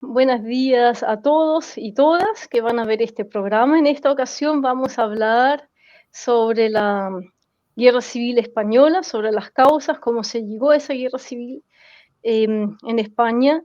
Buenos días a todos y todas que van a ver este programa. En esta ocasión vamos a hablar sobre la Guerra Civil Española, sobre las causas, cómo se llegó a esa guerra civil en España,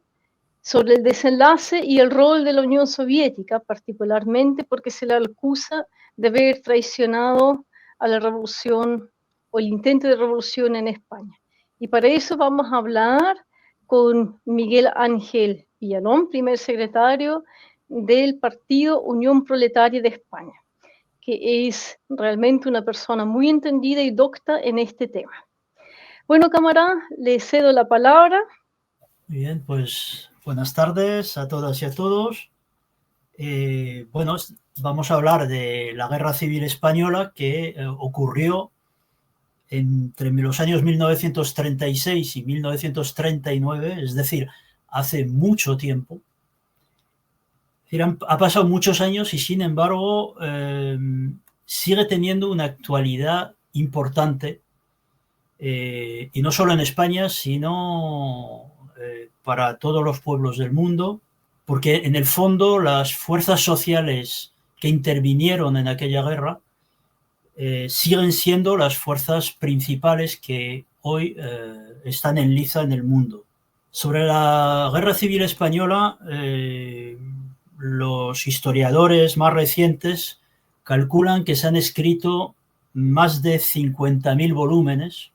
sobre el desenlace y el rol de la Unión Soviética, particularmente porque se le acusa de haber traicionado a la revolución o el intento de revolución en España. Y para eso vamos a hablar con Miguel Ángel Villalón, primer secretario del Partido Unión Proletaria de España, que es realmente una persona muy entendida y docta en este tema. Bueno, camarada, le cedo la palabra. Bien, pues buenas tardes a todas y a todos. Bueno, vamos a hablar de la Guerra Civil Española que ocurrió entre los años 1936 y 1939, es decir, hace mucho tiempo. Es decir, ha pasado muchos años y sin embargo sigue teniendo una actualidad importante, y no solo en España, sino para todos los pueblos del mundo, porque en el fondo las fuerzas sociales que intervinieron en aquella guerra siguen siendo las fuerzas principales que hoy están en liza en el mundo. Sobre la Guerra Civil Española, los historiadores más recientes calculan que se han escrito más de 50.000 volúmenes,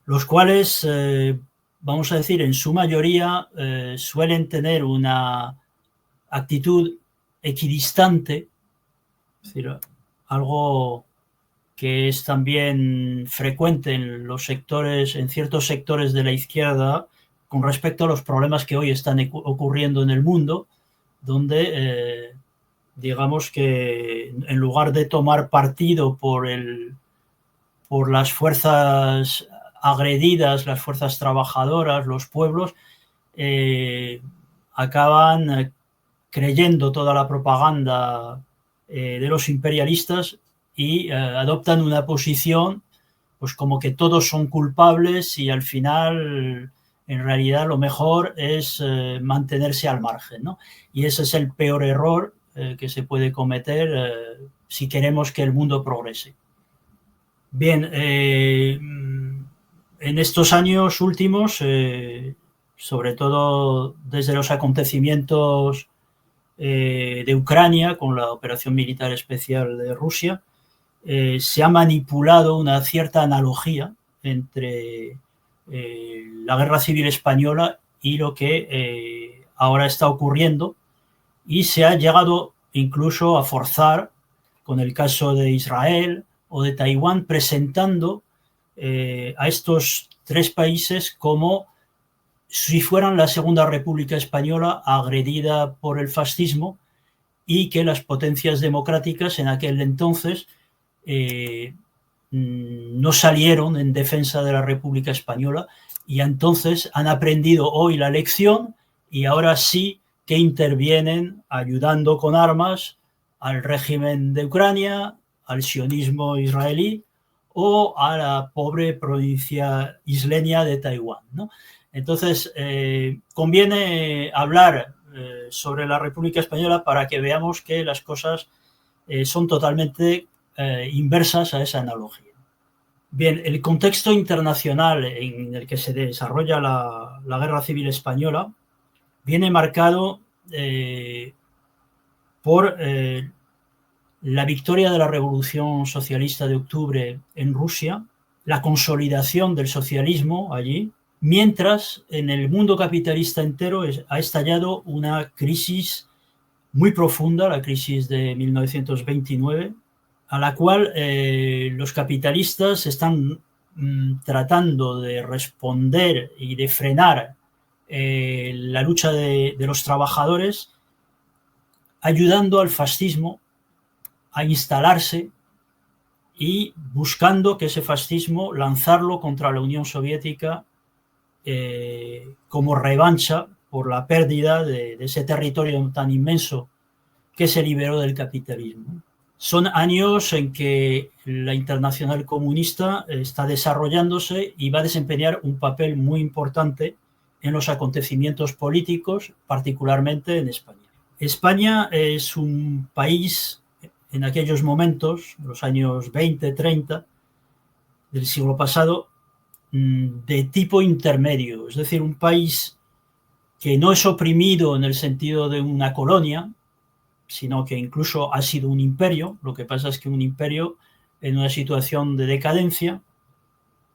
los cuales, vamos a decir, en su mayoría suelen tener una actitud equidistante, es decir, algo que es también frecuente en los sectores, en ciertos sectores de la izquierda, con respecto a los problemas que hoy están ocurriendo en el mundo, donde digamos que en lugar de tomar partido por las fuerzas agredidas, las fuerzas trabajadoras, los pueblos, acaban creyendo toda la propaganda de los imperialistas y adoptan una posición pues como que todos son culpables y al final en realidad lo mejor es mantenerse al margen, ¿no? Y ese es el peor error que se puede cometer si queremos que el mundo progrese. Bien, en estos años últimos, sobre todo desde los acontecimientos de Ucrania con la operación militar especial de Rusia, se ha manipulado una cierta analogía entre la Guerra Civil Española y lo que ahora está ocurriendo, y se ha llegado incluso a forzar con el caso de Israel o de Taiwán, presentando a estos tres países como si fueran la Segunda República Española agredida por el fascismo, y que las potencias democráticas en aquel entonces no salieron en defensa de la República Española, y entonces han aprendido hoy la lección y ahora sí que intervienen ayudando con armas al régimen de Ucrania, al sionismo israelí o a la pobre provincia isleña de Taiwán, ¿no? Entonces, conviene hablar sobre la República Española para que veamos que las cosas son totalmente inversas a esa analogía. Bien, el contexto internacional en el que se desarrolla la Guerra Civil Española viene marcado por la victoria de la Revolución Socialista de Octubre en Rusia, la consolidación del socialismo allí, mientras en el mundo capitalista entero ha estallado una crisis muy profunda, la crisis de 1929, a la cual los capitalistas están tratando de responder y de frenar la lucha de los trabajadores, ayudando al fascismo a instalarse y buscando que ese fascismo lanzarlo contra la Unión Soviética como revancha por la pérdida de ese territorio tan inmenso que se liberó del capitalismo. Son años en que la Internacional Comunista está desarrollándose y va a desempeñar un papel muy importante en los acontecimientos políticos, particularmente en España. España es un país, en aquellos momentos, los años 20, 30 del siglo pasado, de tipo intermedio, es decir, un país que no es oprimido en el sentido de una colonia, sino que incluso ha sido un imperio. Lo que pasa es que un imperio en una situación de decadencia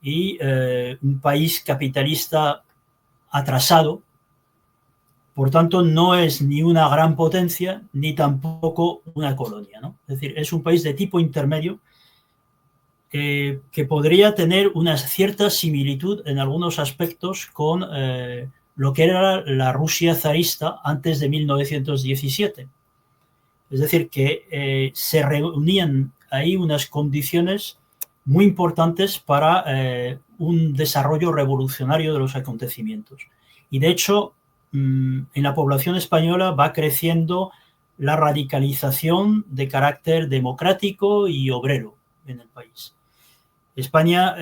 y un país capitalista atrasado. Por tanto, no es ni una gran potencia ni tampoco una colonia, ¿no? Es decir, es un país de tipo intermedio que podría tener una cierta similitud en algunos aspectos con lo que era la Rusia zarista antes de 1917. Es decir, que se reunían ahí unas condiciones muy importantes para un desarrollo revolucionario de los acontecimientos. Y de hecho, en la población española va creciendo la radicalización de carácter democrático y obrero en el país. España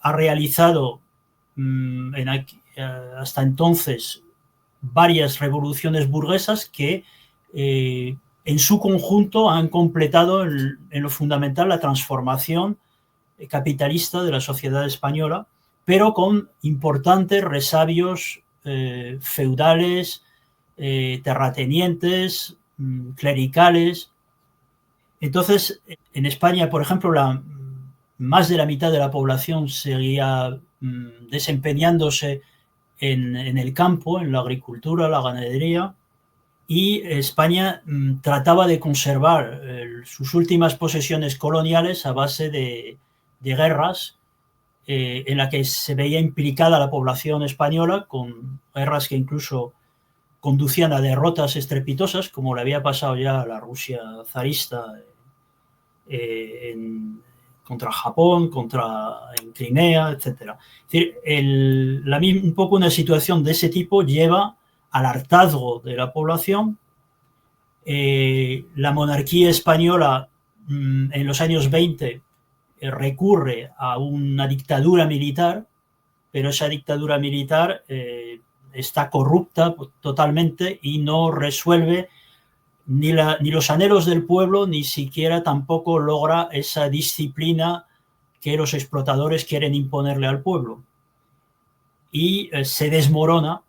ha realizado hasta entonces varias revoluciones burguesas que en su conjunto han completado en lo fundamental la transformación capitalista de la sociedad española, pero con importantes resabios feudales, terratenientes, clericales. Entonces, en España, por ejemplo, más de la mitad de la población seguía desempeñándose en el campo, en la agricultura, la ganadería, y España trataba de conservar sus últimas posesiones coloniales a base de guerras en la que se veía implicada la población española, con guerras que incluso conducían a derrotas estrepitosas, como le había pasado ya a la Rusia zarista contra Japón, en Crimea, etc. Es decir, un poco una situación de ese tipo lleva al hartazgo de la población. La monarquía española en los años 20 recurre a una dictadura militar, pero esa dictadura militar está corrupta totalmente y no resuelve ni los anhelos del pueblo, ni siquiera tampoco logra esa disciplina que los explotadores quieren imponerle al pueblo. Y se desmorona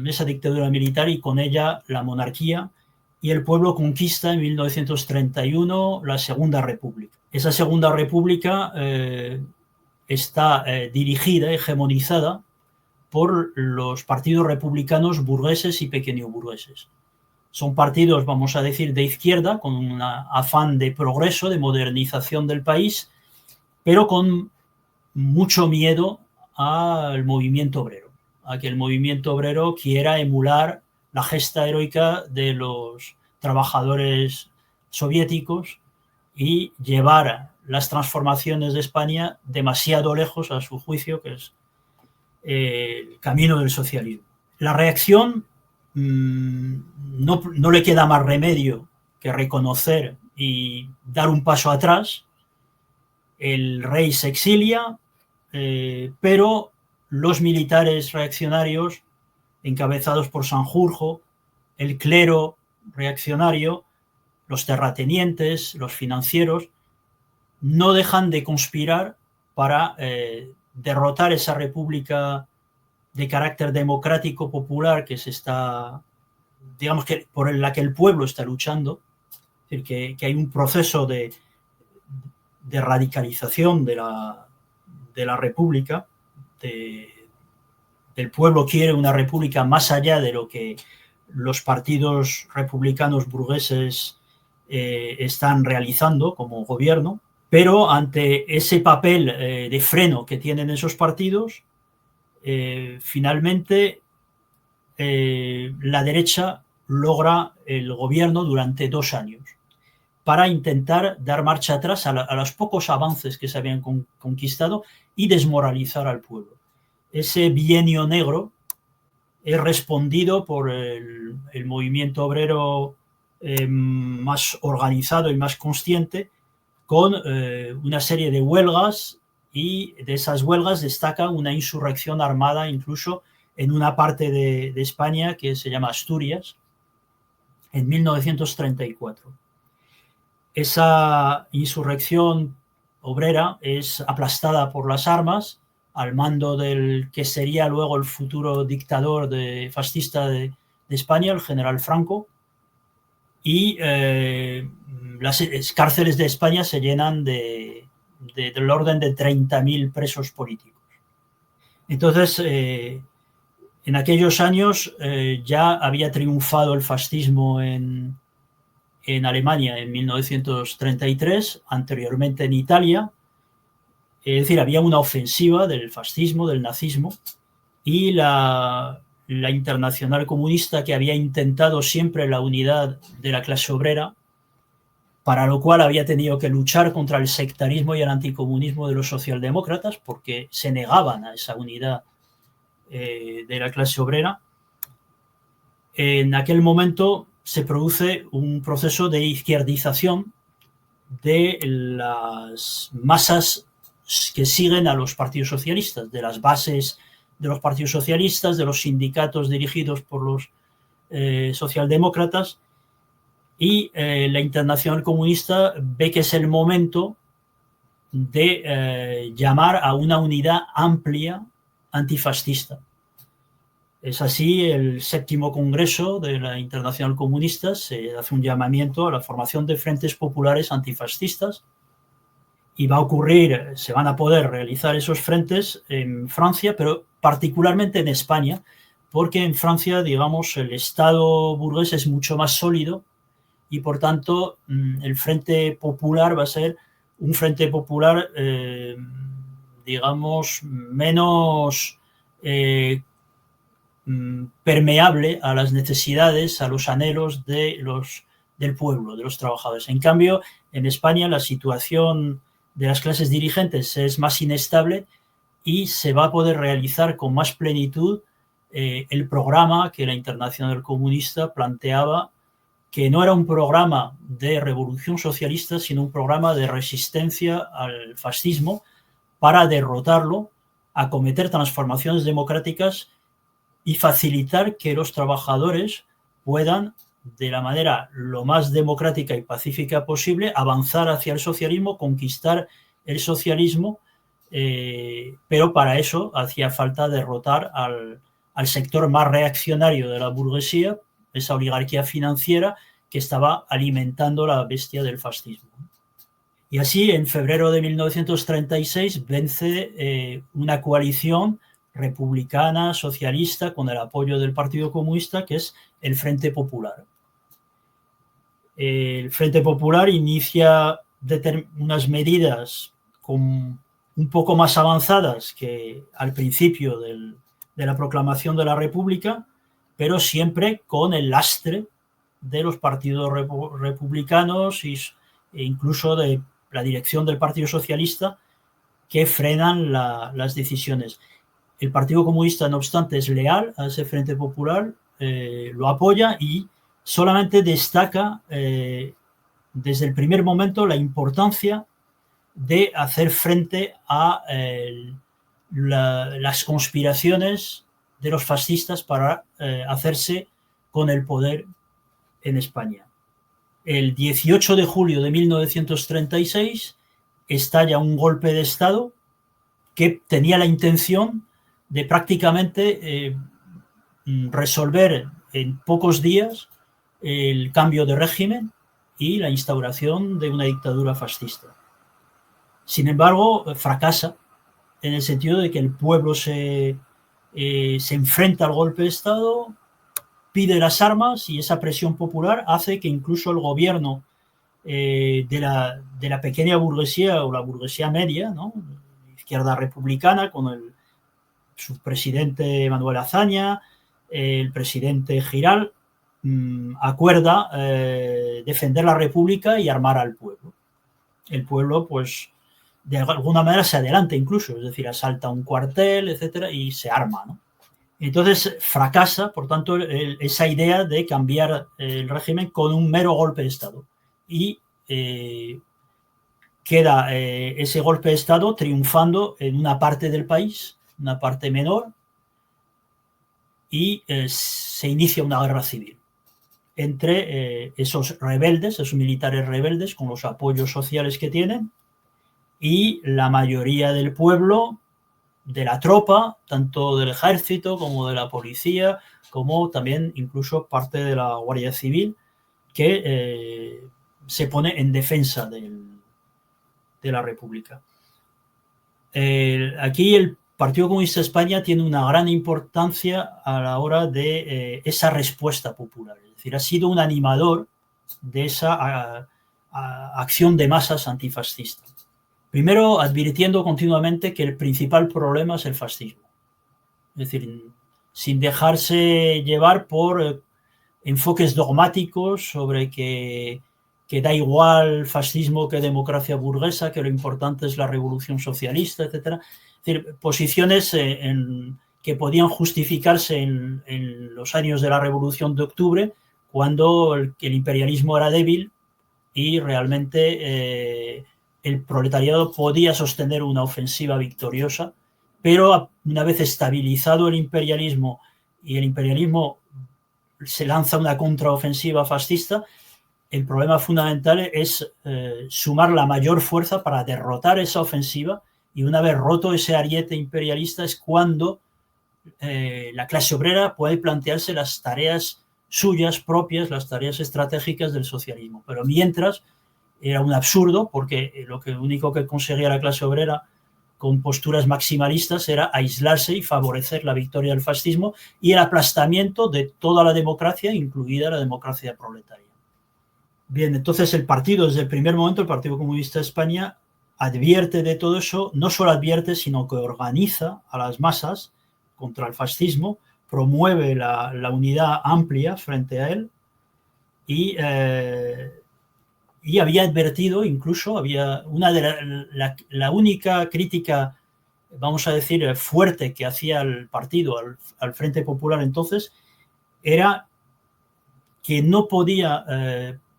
esa dictadura militar y con ella la monarquía, y el pueblo conquista en 1931 la Segunda República. Esa Segunda República está dirigida, hegemonizada por los partidos republicanos burgueses y pequeño burgueses. Son partidos, vamos a decir, de izquierda, con un afán de progreso, de modernización del país, pero con mucho miedo al movimiento obrero, a que el movimiento obrero quiera emular la gesta heroica de los trabajadores soviéticos y llevar las transformaciones de España demasiado lejos, a su juicio, que es el camino del socialismo. La reacción no le queda más remedio que reconocer y dar un paso atrás. El rey se exilia, pero los militares reaccionarios, encabezados por Sanjurjo, el clero reaccionario, los terratenientes, los financieros, no dejan de conspirar para derrotar esa república de carácter democrático popular que digamos que por la que el pueblo está luchando. Es decir, que hay un proceso de radicalización de la república. El pueblo quiere una república más allá de lo que los partidos republicanos burgueses están realizando como gobierno, pero ante ese papel de freno que tienen esos partidos, finalmente la derecha logra el gobierno durante 2 años para intentar dar marcha atrás a los pocos avances que se habían conquistado y desmoralizar al pueblo. Ese bienio negro es respondido por el movimiento obrero más organizado y más consciente, con una serie de huelgas, y de esas huelgas destaca una insurrección armada incluso en una parte de España que se llama Asturias, en 1934. Esa insurrección obrera es aplastada por las armas al mando del que sería luego el futuro dictador fascista de España, el general Franco, y las cárceles de España se llenan del orden de 30.000 presos políticos. Entonces, en aquellos años ya había triunfado el fascismo en Alemania en 1933, anteriormente en Italia. Es decir, había una ofensiva del fascismo, del nazismo, y la Internacional Comunista, que había intentado siempre la unidad de la clase obrera, para lo cual había tenido que luchar contra el sectarismo y el anticomunismo de los socialdemócratas, porque se negaban a esa unidad de la clase obrera. En aquel momento se produce un proceso de izquierdización de las masas que siguen a los partidos socialistas, de las bases de los partidos socialistas, de los sindicatos dirigidos por los socialdemócratas, y la Internacional Comunista ve que es el momento de llamar a una unidad amplia antifascista. Es así, el 7º Congreso de la Internacional Comunista se hace un llamamiento a la formación de frentes populares antifascistas, y va a ocurrir, se van a poder realizar esos frentes en Francia, pero particularmente en España, porque en Francia, digamos, el Estado burgués es mucho más sólido y, por tanto, el Frente Popular va a ser un Frente Popular, digamos, menos permeable a las necesidades, a los anhelos del pueblo, de los trabajadores. En cambio, en España la situación de las clases dirigentes es más inestable y se va a poder realizar con más plenitud el programa que la Internacional Comunista planteaba, que no era un programa de revolución socialista, sino un programa de resistencia al fascismo para derrotarlo, acometer transformaciones democráticas y facilitar que los trabajadores puedan, de la manera lo más democrática y pacífica posible, avanzar hacia el socialismo, conquistar el socialismo, pero para eso hacía falta derrotar al sector más reaccionario de la burguesía, esa oligarquía financiera que estaba alimentando la bestia del fascismo. Y así, en febrero de 1936, vence una coalición republicana, socialista, con el apoyo del Partido Comunista, que es el Frente Popular. El Frente Popular inicia unas medidas un poco más avanzadas que al principio de la proclamación de la República, pero siempre con el lastre de los partidos republicanos e incluso de la dirección del Partido Socialista, que frenan las decisiones. El Partido Comunista, no obstante, es leal a ese Frente Popular, lo apoya y solamente destaca desde el primer momento la importancia de hacer frente a las conspiraciones de los fascistas para hacerse con el poder en España. El 18 de julio de 1936 estalla un golpe de Estado que tenía la intención de prácticamente resolver en pocos días el cambio de régimen y la instauración de una dictadura fascista. Sin embargo, fracasa en el sentido de que el pueblo se enfrenta al golpe de Estado, pide las armas, y esa presión popular hace que incluso el gobierno de la pequeña burguesía o la burguesía media, ¿no?, izquierda republicana, con su presidente Manuel Azaña, el presidente Giral, acuerda defender la República y armar al pueblo. El pueblo, pues, de alguna manera se adelanta incluso, es decir, asalta un cuartel, etcétera, y se arma, ¿no? Entonces fracasa, por tanto, esa idea de cambiar el régimen con un mero golpe de Estado. Y queda ese golpe de Estado triunfando en una parte del país, una parte menor, y se inicia una guerra civil entre esos rebeldes, esos militares rebeldes, con los apoyos sociales que tienen, y la mayoría del pueblo, de la tropa, tanto del ejército como de la policía, como también incluso parte de la Guardia Civil, que se pone en defensa de la República. Aquí el Partido Comunista de España tiene una gran importancia a la hora de esa respuesta popular. Es decir, ha sido un animador de esa acción de masas antifascista. Primero, advirtiendo continuamente que el principal problema es el fascismo. Es decir, sin dejarse llevar por enfoques dogmáticos sobre que da igual fascismo que democracia burguesa, que lo importante es la revolución socialista, etc. Es decir, posiciones que podían justificarse en los años de la Revolución de Octubre, cuando el imperialismo era débil y realmente el proletariado podía sostener una ofensiva victoriosa, pero una vez estabilizado el imperialismo y el imperialismo se lanza una contraofensiva fascista, el problema fundamental es sumar la mayor fuerza para derrotar esa ofensiva, y una vez roto ese ariete imperialista es cuando la clase obrera puede plantearse las tareas suyas propias, las tareas estratégicas del socialismo. Pero mientras era un absurdo, porque lo único que conseguía la clase obrera con posturas maximalistas era aislarse y favorecer la victoria del fascismo y el aplastamiento de toda la democracia, incluida la democracia proletaria. Bien, entonces el partido, desde el primer momento, el Partido Comunista de España advierte de todo eso, no solo advierte, sino que organiza a las masas contra el fascismo, promueve la unidad amplia frente a él, y había advertido, incluso había la única crítica, vamos a decir, fuerte que hacía el partido al Frente Popular entonces, era que no podía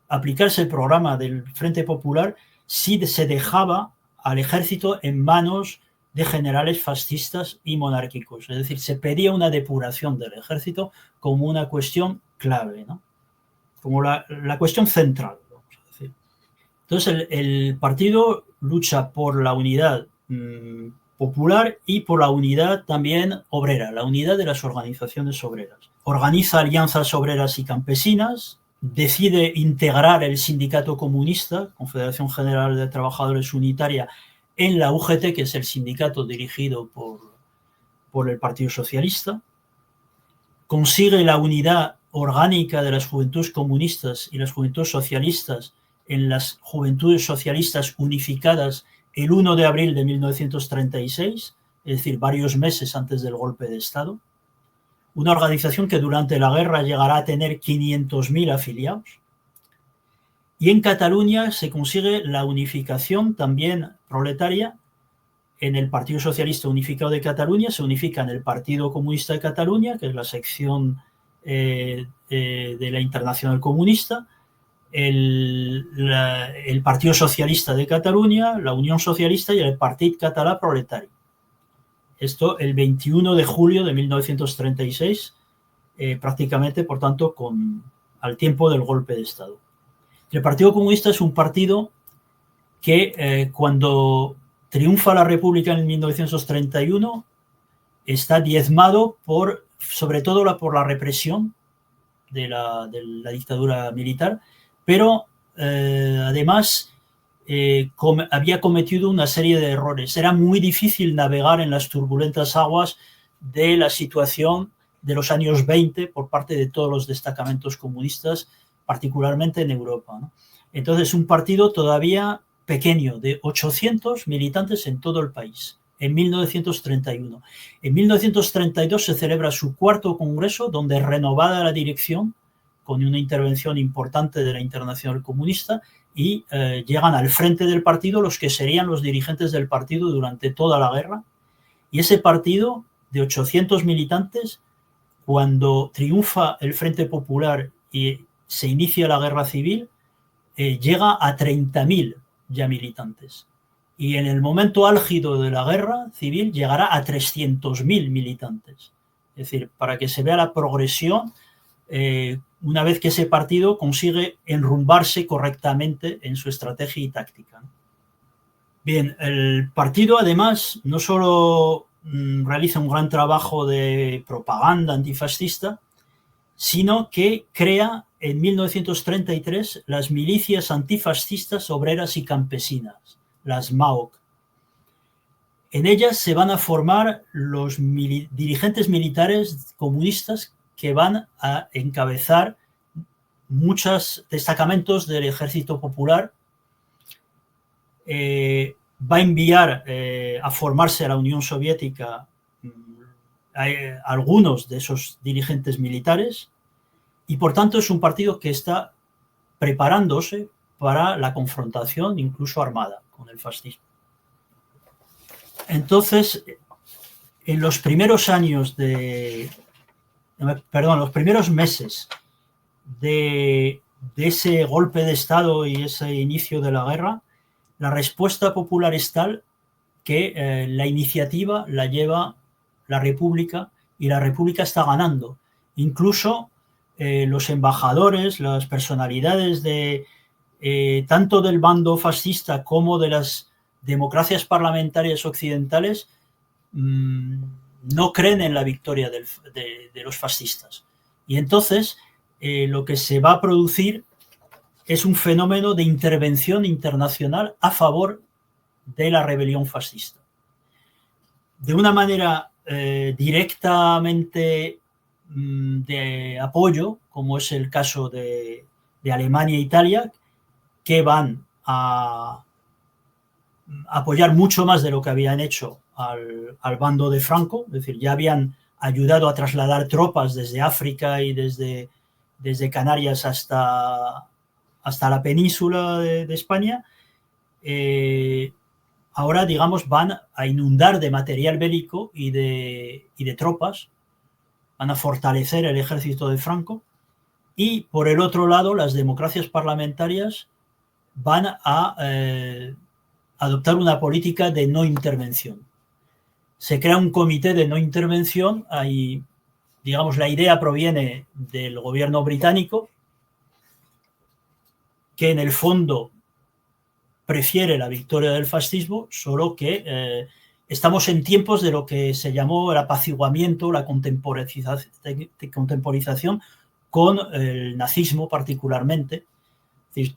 aplicarse el programa del Frente Popular si se dejaba al ejército en manos de generales fascistas y monárquicos. Es decir, se pedía una depuración del ejército como una cuestión clave, ¿no? Como la cuestión central, vamos a decir. Entonces el partido lucha por la unidad popular y por la unidad también obrera, la unidad de las organizaciones obreras. Organiza alianzas obreras y campesinas, decide integrar el sindicato comunista, Confederación General de Trabajadores Unitaria, en la UGT, que es el sindicato dirigido por el Partido Socialista. Consigue la unidad orgánica de las juventudes comunistas y las juventudes socialistas en las Juventudes Socialistas Unificadas el 1 de abril de 1936, es decir, varios meses antes del golpe de Estado. Una organización que durante la guerra llegará a tener 500.000 afiliados. Y en Cataluña se consigue la unificación también proletaria en el Partido Socialista Unificado de Cataluña. Se unifica en el Partido Comunista de Cataluña, que es la sección de la Internacional Comunista, el Partido Socialista de Cataluña, la Unión Socialista y el Partit Català Proletari. Esto el 21 de julio de 1936, prácticamente, por tanto, al tiempo del golpe de Estado. El Partido Comunista es un partido que cuando triunfa la República en 1931 está diezmado sobre todo por la represión de la dictadura militar, pero además había cometido una serie de errores. Era muy difícil navegar en las turbulentas aguas de la situación de los años 20 por parte de todos los destacamentos comunistas, particularmente en Europa, ¿no? Entonces, un partido todavía pequeño, de 800 militantes en todo el país, en 1931. En 1932 se celebra su cuarto congreso, donde, renovada la dirección, con una intervención importante de la Internacional Comunista, y llegan al frente del partido los que serían los dirigentes del partido durante toda la guerra. Y ese partido de 800 militantes, cuando triunfa el Frente Popular y se inicia la guerra civil, llega a 30.000 ya militantes. Y en el momento álgido de la guerra civil llegará a 300.000 militantes. Es decir, para que se vea la progresión una vez que ese partido consigue enrumbarse correctamente en su estrategia y táctica. Bien, el partido además no solo realiza un gran trabajo de propaganda antifascista, sino que crea en 1933 las milicias antifascistas obreras y campesinas, las MAOC. En ellas se van a formar los dirigentes militares comunistas que van a encabezar muchos destacamentos del Ejército Popular. Va a enviar a formarse a la Unión Soviética a algunos de esos dirigentes militares y por tanto es un partido que está preparándose para la confrontación incluso armada con el fascismo. Entonces, en los primeros los primeros meses de ese golpe de Estado y ese inicio de la guerra, la respuesta popular es tal que la iniciativa la lleva la República y la República está ganando. Incluso los embajadores, las personalidades tanto del bando fascista como de las democracias parlamentarias occidentales no creen en la victoria de los fascistas. Y entonces lo que se va a producir es un fenómeno de intervención internacional a favor de la rebelión fascista. De una manera directamente de apoyo, como es el caso de Alemania e Italia, que van a apoyar mucho más de lo que habían hecho al bando de Franco, es decir, ya habían ayudado a trasladar tropas desde África y desde Canarias hasta la península de España. Ahora, digamos, van a inundar de material bélico y de tropas, van a fortalecer el ejército de Franco y, por el otro lado, las democracias parlamentarias van a adoptar una política de no intervención. Se crea un comité de no intervención, ahí, digamos, la idea proviene del gobierno británico, que en el fondo prefiere la victoria del fascismo, solo que estamos en tiempos de lo que se llamó el apaciguamiento, la contemporización con el nazismo particularmente.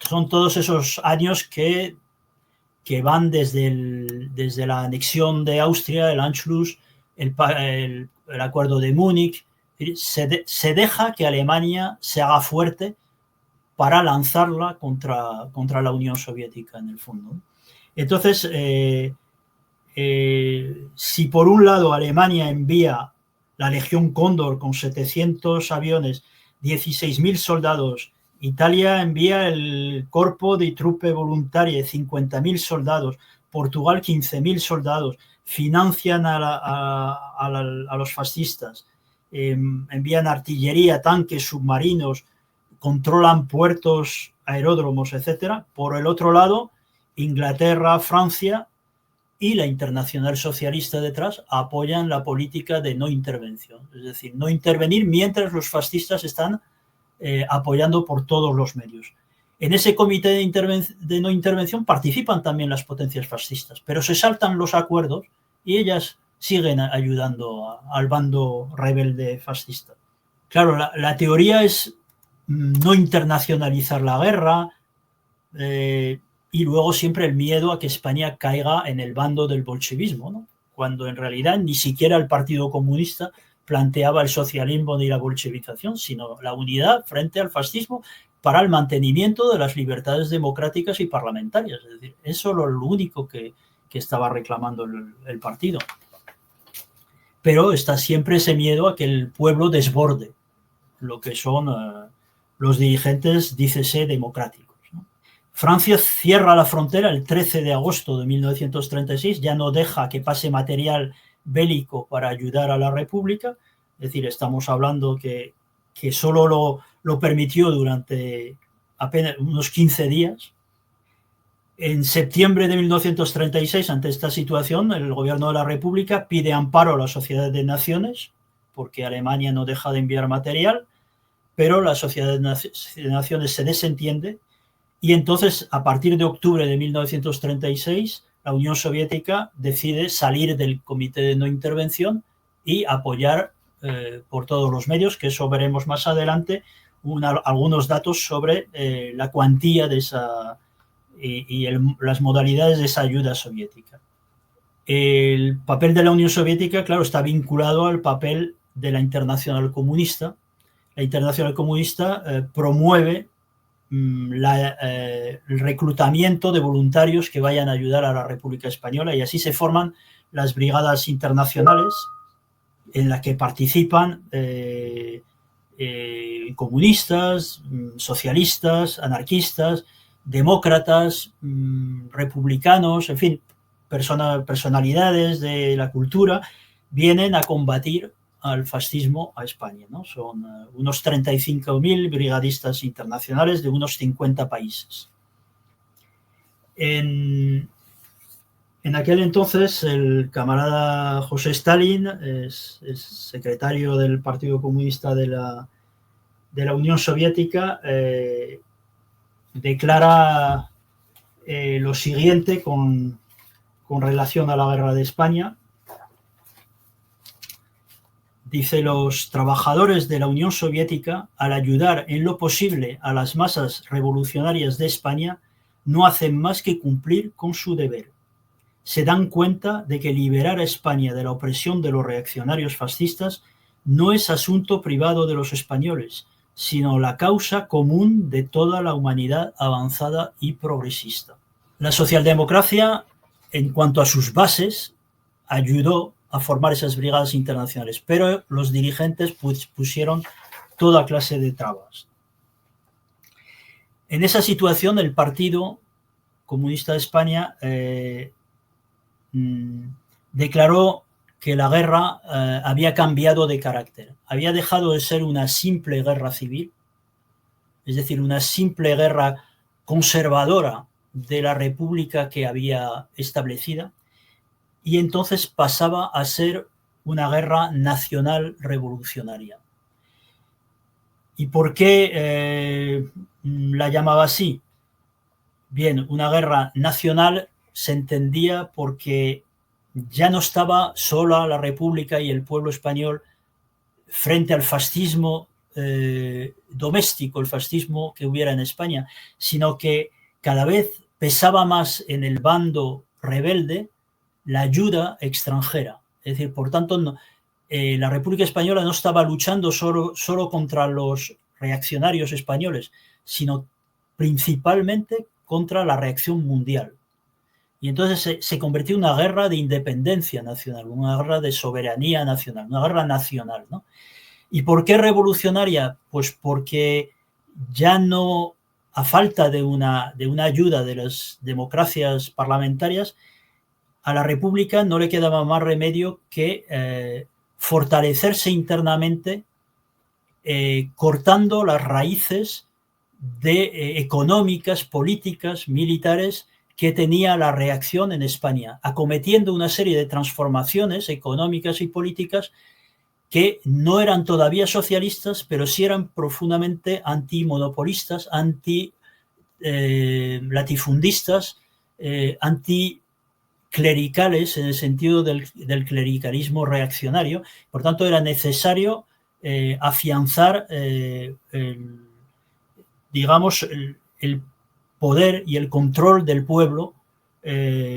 Son todos esos años que van desde la anexión de Austria, el Anschluss, el acuerdo de Múnich. Se deja que Alemania se haga fuerte para lanzarla contra la Unión Soviética, en el fondo. Entonces, si por un lado Alemania envía la Legión Cóndor con 700 aviones, 16.000 soldados, Italia envía el Corpo di Truppe Volontarie, 50.000 soldados, Portugal 15.000 soldados, financian a los fascistas, envían artillería, tanques, submarinos, controlan puertos, aeródromos, etcétera. Por el otro lado, Inglaterra, Francia y la Internacional Socialista detrás apoyan la política de no intervención, es decir, no intervenir mientras los fascistas están apoyando por todos los medios. En ese comité de no intervención participan también las potencias fascistas, pero se saltan los acuerdos y ellas siguen ayudando al bando rebelde fascista. Claro, la teoría es no internacionalizar la guerra y luego siempre el miedo a que España caiga en el bando del bolchevismo, ¿no? Cuando en realidad ni siquiera el Partido Comunista planteaba el socialismo ni la bolchevización, sino la unidad frente al fascismo para el mantenimiento de las libertades democráticas y parlamentarias. Es decir, eso es lo único que estaba reclamando el partido. Pero está siempre ese miedo a que el pueblo desborde lo que son los dirigentes, dícese, democráticos, ¿no? Francia cierra la frontera el 13 de agosto de 1936, ya no deja que pase material bélico para ayudar a la República, es decir, estamos hablando que solo lo permitió durante apenas unos 15 días. En septiembre de 1936, ante esta situación, el gobierno de la República pide amparo a la Sociedad de Naciones, porque Alemania no deja de enviar material, pero la Sociedad de Naciones se desentiende y entonces, a partir de octubre de 1936, la Unión Soviética decide salir del Comité de No Intervención y apoyar por todos los medios, que eso veremos más adelante, algunos datos sobre la cuantía de esa las modalidades de esa ayuda soviética. El papel de la Unión Soviética, claro, está vinculado al papel de la Internacional Comunista. La Internacional Comunista promueve el reclutamiento de voluntarios que vayan a ayudar a la República Española, y así se forman las brigadas internacionales en las que participan comunistas, socialistas, anarquistas, demócratas, republicanos, en fin, personalidades de la cultura vienen a combatir al fascismo a España, ¿no? Son unos 35.000 brigadistas internacionales de unos 50 países. En aquel entonces el camarada José Stalin es secretario del Partido Comunista de la Unión Soviética, declara lo siguiente con relación a la guerra de España. Dice: los trabajadores de la Unión Soviética, al ayudar en lo posible a las masas revolucionarias de España, no hacen más que cumplir con su deber. Se dan cuenta de que liberar a España de la opresión de los reaccionarios fascistas no es asunto privado de los españoles, sino la causa común de toda la humanidad avanzada y progresista. La socialdemocracia, en cuanto a sus bases, ayudó a formar esas brigadas internacionales, pero los dirigentes pusieron toda clase de trabas. En esa situación, el Partido Comunista de España declaró que la guerra había cambiado de carácter, había dejado de ser una simple guerra civil, es decir, una simple guerra conservadora de la república que había establecida, y entonces pasaba a ser una guerra nacional revolucionaria. ¿Y por qué la llamaba así? Bien, una guerra nacional se entendía porque ya no estaba sola la República y el pueblo español frente al fascismo doméstico, el fascismo que hubiera en España, sino que cada vez pesaba más en el bando rebelde la ayuda extranjera. Es decir, por tanto, la República Española no estaba luchando solo contra los reaccionarios españoles, sino principalmente contra la reacción mundial. Y entonces se convirtió en una guerra de independencia nacional, una guerra de soberanía nacional, una guerra nacional, ¿no? ¿Y por qué revolucionaria? Pues porque ya no, a falta de una ayuda de las democracias parlamentarias, a la República no le quedaba más remedio que fortalecerse internamente, cortando las raíces económicas, políticas, militares que tenía la reacción en España, acometiendo una serie de transformaciones económicas y políticas que no eran todavía socialistas, pero sí eran profundamente antimonopolistas, anti-latifundistas, anticlericales, en el sentido del clericalismo reaccionario. Por tanto, era necesario afianzar el poder y el control del pueblo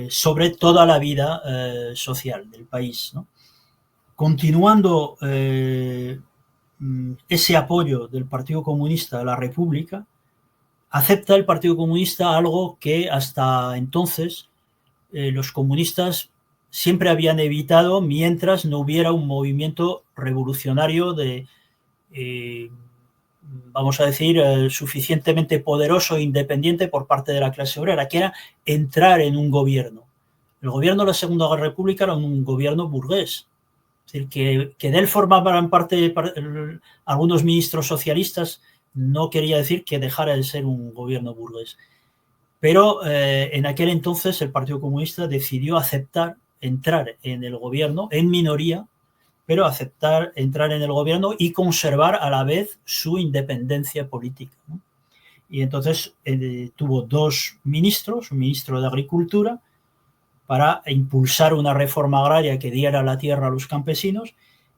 sobre toda la vida social del país, ¿no? Continuando ese apoyo del Partido Comunista a la República, acepta el Partido Comunista algo que hasta entonces los comunistas siempre habían evitado mientras no hubiera un movimiento revolucionario vamos a decir, suficientemente poderoso e independiente por parte de la clase obrera, que era entrar en un gobierno. El gobierno de la Segunda República era un gobierno burgués. Es decir, que de él formaban parte algunos ministros socialistas no quería decir que dejara de ser un gobierno burgués. Pero en aquel entonces el Partido Comunista decidió aceptar entrar en el gobierno en minoría, pero aceptar entrar en el gobierno y conservar a la vez su independencia política, ¿no? Y entonces tuvo dos ministros, un ministro de Agricultura para impulsar una reforma agraria que diera la tierra a los campesinos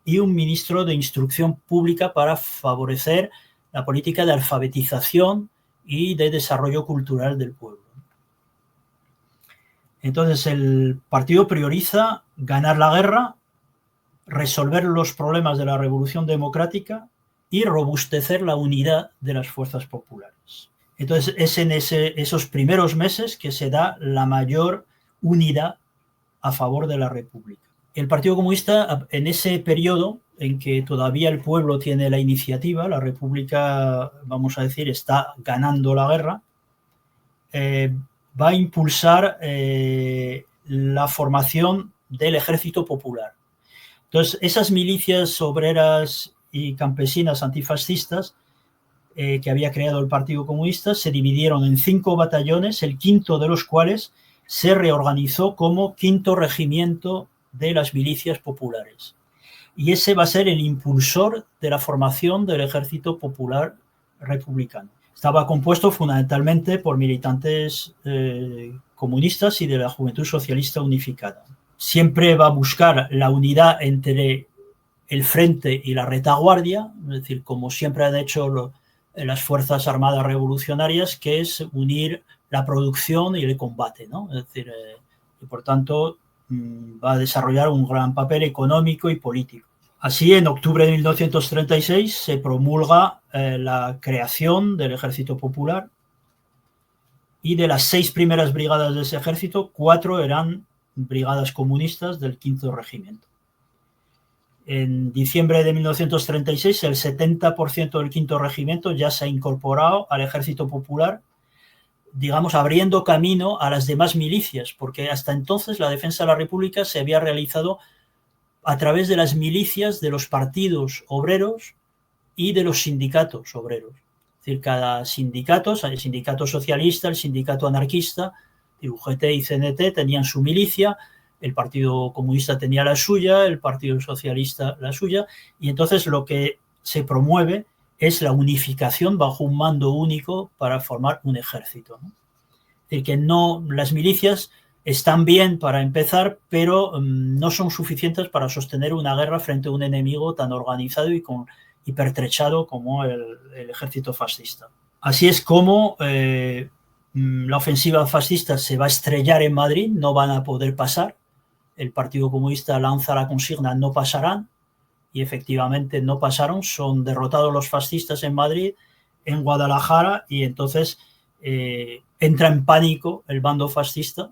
y un ministro de Instrucción Pública para favorecer la política de alfabetización y de desarrollo cultural del pueblo. Entonces el partido prioriza ganar la guerra, resolver los problemas de la Revolución Democrática y robustecer la unidad de las fuerzas populares. Entonces es en esos primeros meses que se da la mayor unidad a favor de la República. El Partido Comunista, en ese periodo en que todavía el pueblo tiene la iniciativa, la República, vamos a decir, está ganando la guerra, va a impulsar la formación del Ejército Popular. Entonces, esas milicias obreras y campesinas antifascistas que había creado el Partido Comunista se dividieron en 5 batallones, el quinto de los cuales se reorganizó como quinto regimiento de las milicias populares. Y ese va a ser el impulsor de la formación del Ejército Popular Republicano. Estaba compuesto fundamentalmente por militantes comunistas y de la Juventud Socialista Unificada. Siempre va a buscar la unidad entre el frente y la retaguardia, es decir, como siempre han hecho las Fuerzas Armadas Revolucionarias, que es unir la producción y el combate, ¿no? Es decir, y por tanto va a desarrollar un gran papel económico y político. Así, en octubre de 1936 se promulga la creación del Ejército Popular y de las 6 primeras brigadas de ese ejército, 4 eran brigadas comunistas del quinto regimiento. En diciembre de 1936 el 70% del quinto regimiento ya se ha incorporado al Ejército Popular, digamos, abriendo camino a las demás milicias, porque hasta entonces la defensa de la República se había realizado a través de las milicias de los partidos obreros y de los sindicatos obreros. Es decir, cada sindicato, el sindicato socialista, el sindicato anarquista, UGT y CNT tenían su milicia, el Partido Comunista tenía la suya, el Partido Socialista la suya, y entonces lo que se promueve es la unificación bajo un mando único para formar un ejército, ¿no? Es decir, que no, las milicias están bien para empezar, pero no son suficientes para sostener una guerra frente a un enemigo tan organizado y pertrechado como el ejército fascista. Así es como la ofensiva fascista se va a estrellar en Madrid, no van a poder pasar. El Partido Comunista lanza la consigna "no pasarán", y efectivamente no pasaron, son derrotados los fascistas en Madrid, en Guadalajara, y entonces entra en pánico el bando fascista,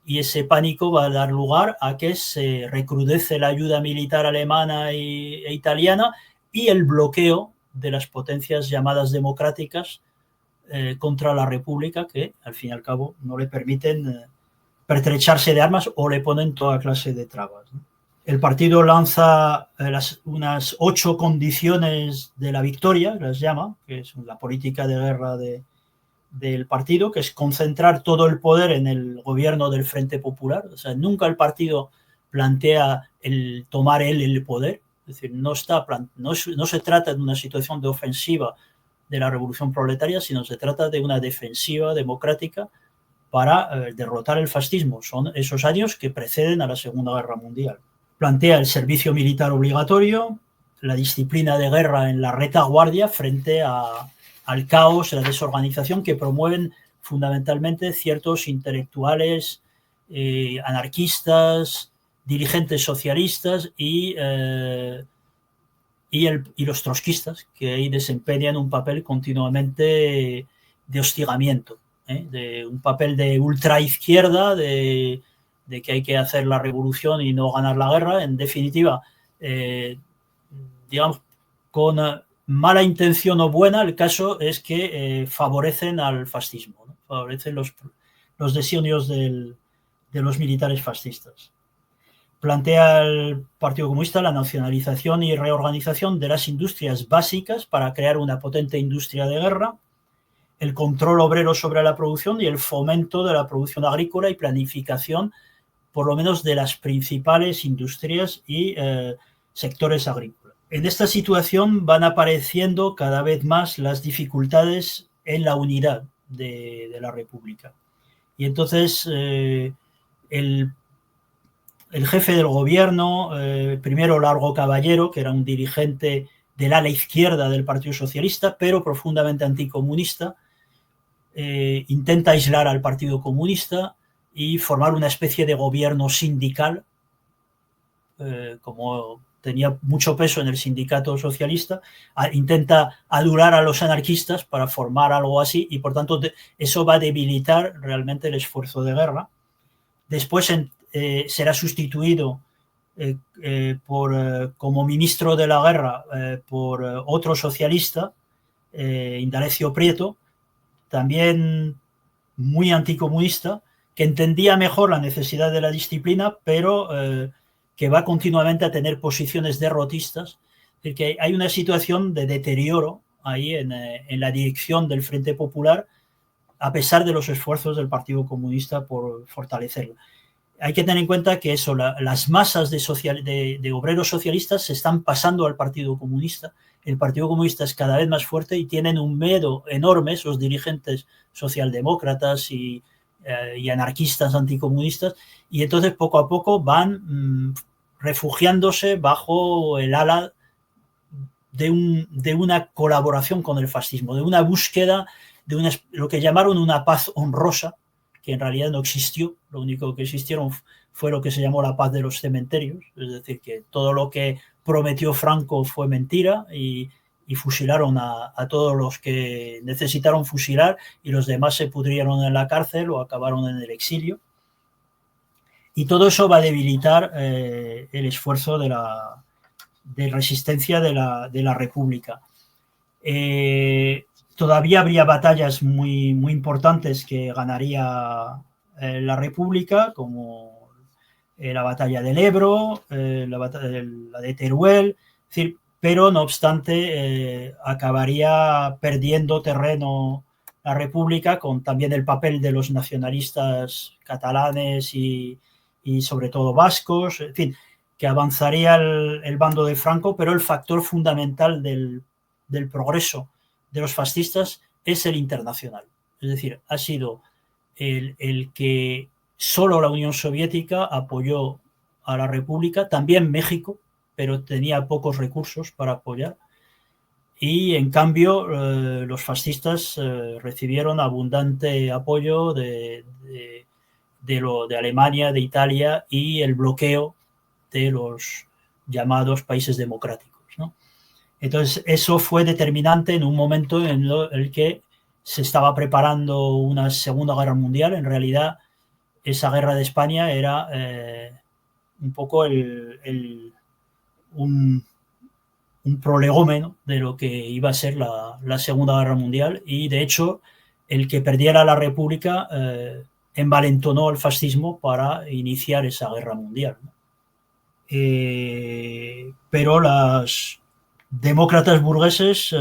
y ese pánico va a dar lugar a que se recrudece la ayuda militar alemana e italiana y el bloqueo de las potencias llamadas democráticas contra la República, que al fin y al cabo no le permiten pertrecharse de armas o le ponen toda clase de trabas, ¿no? El partido lanza unas 8 condiciones de la victoria, las llama, que es la política de guerra del partido, que es concentrar todo el poder en el gobierno del Frente Popular. O sea, nunca el partido plantea el tomar él el poder. Es decir, no se trata de una situación de ofensiva de la revolución proletaria, sino se trata de una defensiva democrática para derrotar el fascismo. Son esos años que preceden a la Segunda Guerra Mundial. Plantea el servicio militar obligatorio, la disciplina de guerra en la retaguardia frente al caos, la desorganización que promueven fundamentalmente ciertos intelectuales, anarquistas, dirigentes socialistas y los trotskistas, que ahí desempeñan un papel continuamente de hostigamiento, de un papel de ultraizquierda, de que hay que hacer la revolución y no ganar la guerra. En definitiva, digamos, con mala intención o buena, el caso es que favorecen al fascismo, ¿no? Favorecen los designios de los militares fascistas. Plantea el Partido Comunista la nacionalización y reorganización de las industrias básicas para crear una potente industria de guerra, el control obrero sobre la producción y el fomento de la producción agrícola y planificación, por lo menos de las principales industrias, y sectores agrícolas. En esta situación van apareciendo cada vez más las dificultades en la unidad de la República. Y entonces el jefe del gobierno, primero Largo Caballero, que era un dirigente del ala izquierda del Partido Socialista, pero profundamente anticomunista, intenta aislar al Partido Comunista y formar una especie de gobierno sindical, como tenía mucho peso en el sindicato socialista, intenta adular a los anarquistas para formar algo así, y por tanto eso va a debilitar realmente el esfuerzo de guerra. Después será sustituido como ministro de la guerra por otro socialista, Indalecio Prieto, también muy anticomunista, que entendía mejor la necesidad de la disciplina, pero que va continuamente a tener posiciones derrotistas. Es decir, que hay una situación de deterioro ahí en la dirección del Frente Popular, a pesar de los esfuerzos del Partido Comunista por fortalecerlo. Hay que tener en cuenta que eso, las masas de obreros socialistas se están pasando al Partido Comunista. El Partido Comunista es cada vez más fuerte y tienen un miedo enorme esos dirigentes socialdemócratas y anarquistas anticomunistas, y entonces poco a poco van refugiándose bajo el ala de una colaboración con el fascismo, de una búsqueda de lo que llamaron una paz honrosa, que en realidad no existió. Lo único que existieron fue lo que se llamó la paz de los cementerios, es decir, que todo lo que prometió Franco fue mentira, y fusilaron a todos los que necesitaron fusilar, y los demás se pudrieron en la cárcel o acabaron en el exilio. Y todo eso va a debilitar el esfuerzo de resistencia de la República. Todavía habría batallas muy, muy importantes que ganaría la República, como la batalla del Ebro, la de Teruel, es decir, pero no obstante acabaría perdiendo terreno la República, con también el papel de los nacionalistas catalanes y sobre todo vascos, en fin, que avanzaría el bando de Franco, pero el factor fundamental del progreso de los fascistas es el internacional. Es decir, ha sido el que solo la Unión Soviética apoyó a la República, también México, pero tenía pocos recursos para apoyar, y en cambio los fascistas recibieron abundante apoyo de Alemania, de Italia, y el bloqueo de los llamados países democráticos, ¿no? Entonces eso fue determinante en un momento en el que se estaba preparando una Segunda Guerra Mundial. En realidad esa guerra de España era un poco un prolegómeno de lo que iba a ser la Segunda Guerra Mundial, y de hecho el que perdiera la República envalentonó al fascismo para iniciar esa guerra mundial, ¿no? Pero los demócratas burgueses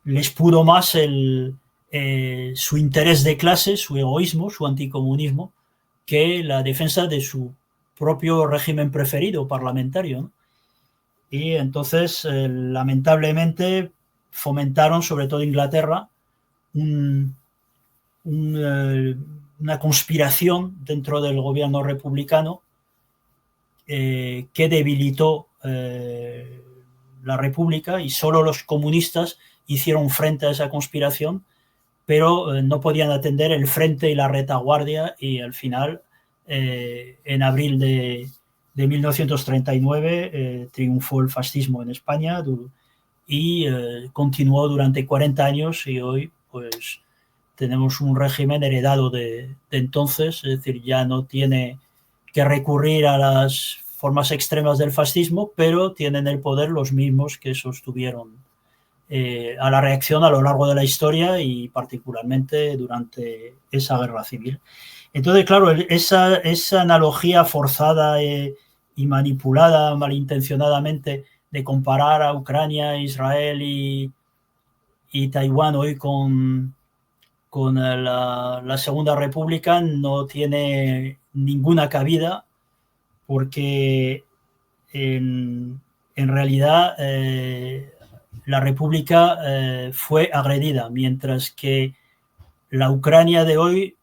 les pudo más su interés de clase, su egoísmo, su anticomunismo, que la defensa de su propio régimen preferido parlamentario, ¿no? Y entonces lamentablemente fomentaron, sobre todo Inglaterra, una conspiración dentro del gobierno republicano que debilitó la República, y solo los comunistas hicieron frente a esa conspiración, pero no podían atender el frente y la retaguardia, y al final en abril de 1939 triunfó el fascismo en España y continuó durante 40 años, y hoy pues tenemos un régimen heredado de entonces, es decir, ya no tiene que recurrir a las formas extremas del fascismo, pero tienen el poder los mismos que sostuvieron a la reacción a lo largo de la historia, y particularmente durante esa guerra civil. Entonces, claro, esa analogía forzada y manipulada malintencionadamente de comparar a Ucrania, Israel y Taiwán hoy con la Segunda República no tiene ninguna cabida, porque en realidad la República fue agredida, mientras que la Ucrania de hoy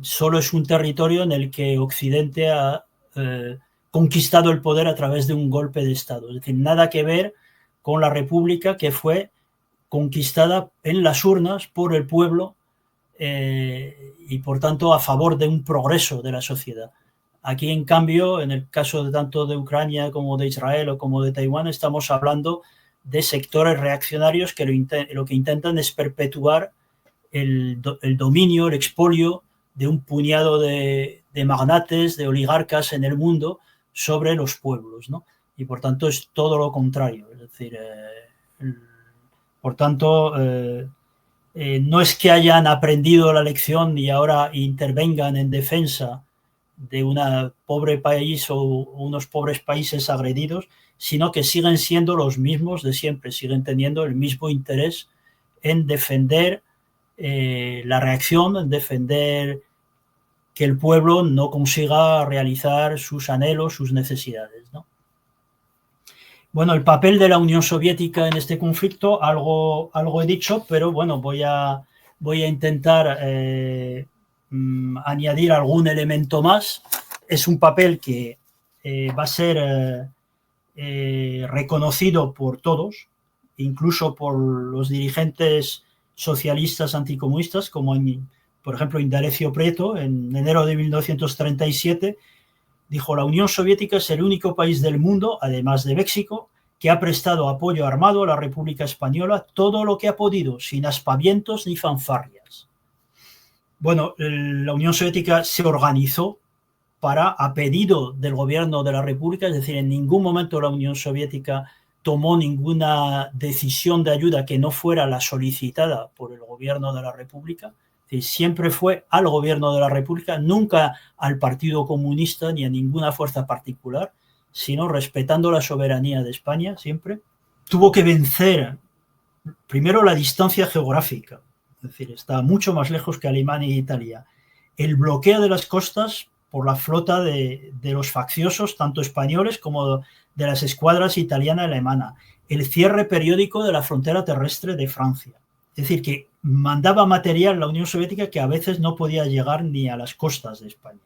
solo es un territorio en el que Occidente ha conquistado el poder a través de un golpe de Estado. Es decir, nada que ver con la República, que fue conquistada en las urnas por el pueblo y por tanto a favor de un progreso de la sociedad. Aquí, en cambio, en el caso de tanto de Ucrania como de Israel o como de Taiwán, estamos hablando de sectores reaccionarios que lo que intentan es perpetuar el dominio, el expolio de un puñado de magnates, de oligarcas en el mundo sobre los pueblos, ¿no? Y por tanto es todo lo contrario. Es decir, por tanto, no es que hayan aprendido la lección y ahora intervengan en defensa de un pobre país o unos pobres países agredidos, sino que siguen siendo los mismos de siempre, siguen teniendo el mismo interés en defender la reacción, en defender que el pueblo no consiga realizar sus anhelos, sus necesidades, ¿no? Bueno, el papel de la Unión Soviética en este conflicto, algo he dicho, pero bueno, voy a intentar añadir algún elemento más. Es un papel que va a ser reconocido por todos, incluso por los dirigentes socialistas anticomunistas, como por ejemplo Indalecio Prieto, en enero de 1937, dijo: la Unión Soviética es el único país del mundo, además de México, que ha prestado apoyo armado a la República Española todo lo que ha podido, sin aspavientos ni fanfarrias. Bueno, la Unión Soviética se organizó a pedido del gobierno de la República, es decir, en ningún momento la Unión Soviética tomó ninguna decisión de ayuda que no fuera la solicitada por el gobierno de la República. Es decir, siempre fue al gobierno de la República, nunca al Partido Comunista ni a ninguna fuerza particular, sino respetando la soberanía de España siempre. Tuvo que vencer primero la distancia geográfica, es decir, está mucho más lejos que Alemania e Italia. El bloqueo de las costas por la flota de los facciosos, tanto españoles como de las escuadras italiana y alemana. El cierre periódico de la frontera terrestre de Francia. Es decir, que mandaba material la Unión Soviética que a veces no podía llegar ni a las costas de España.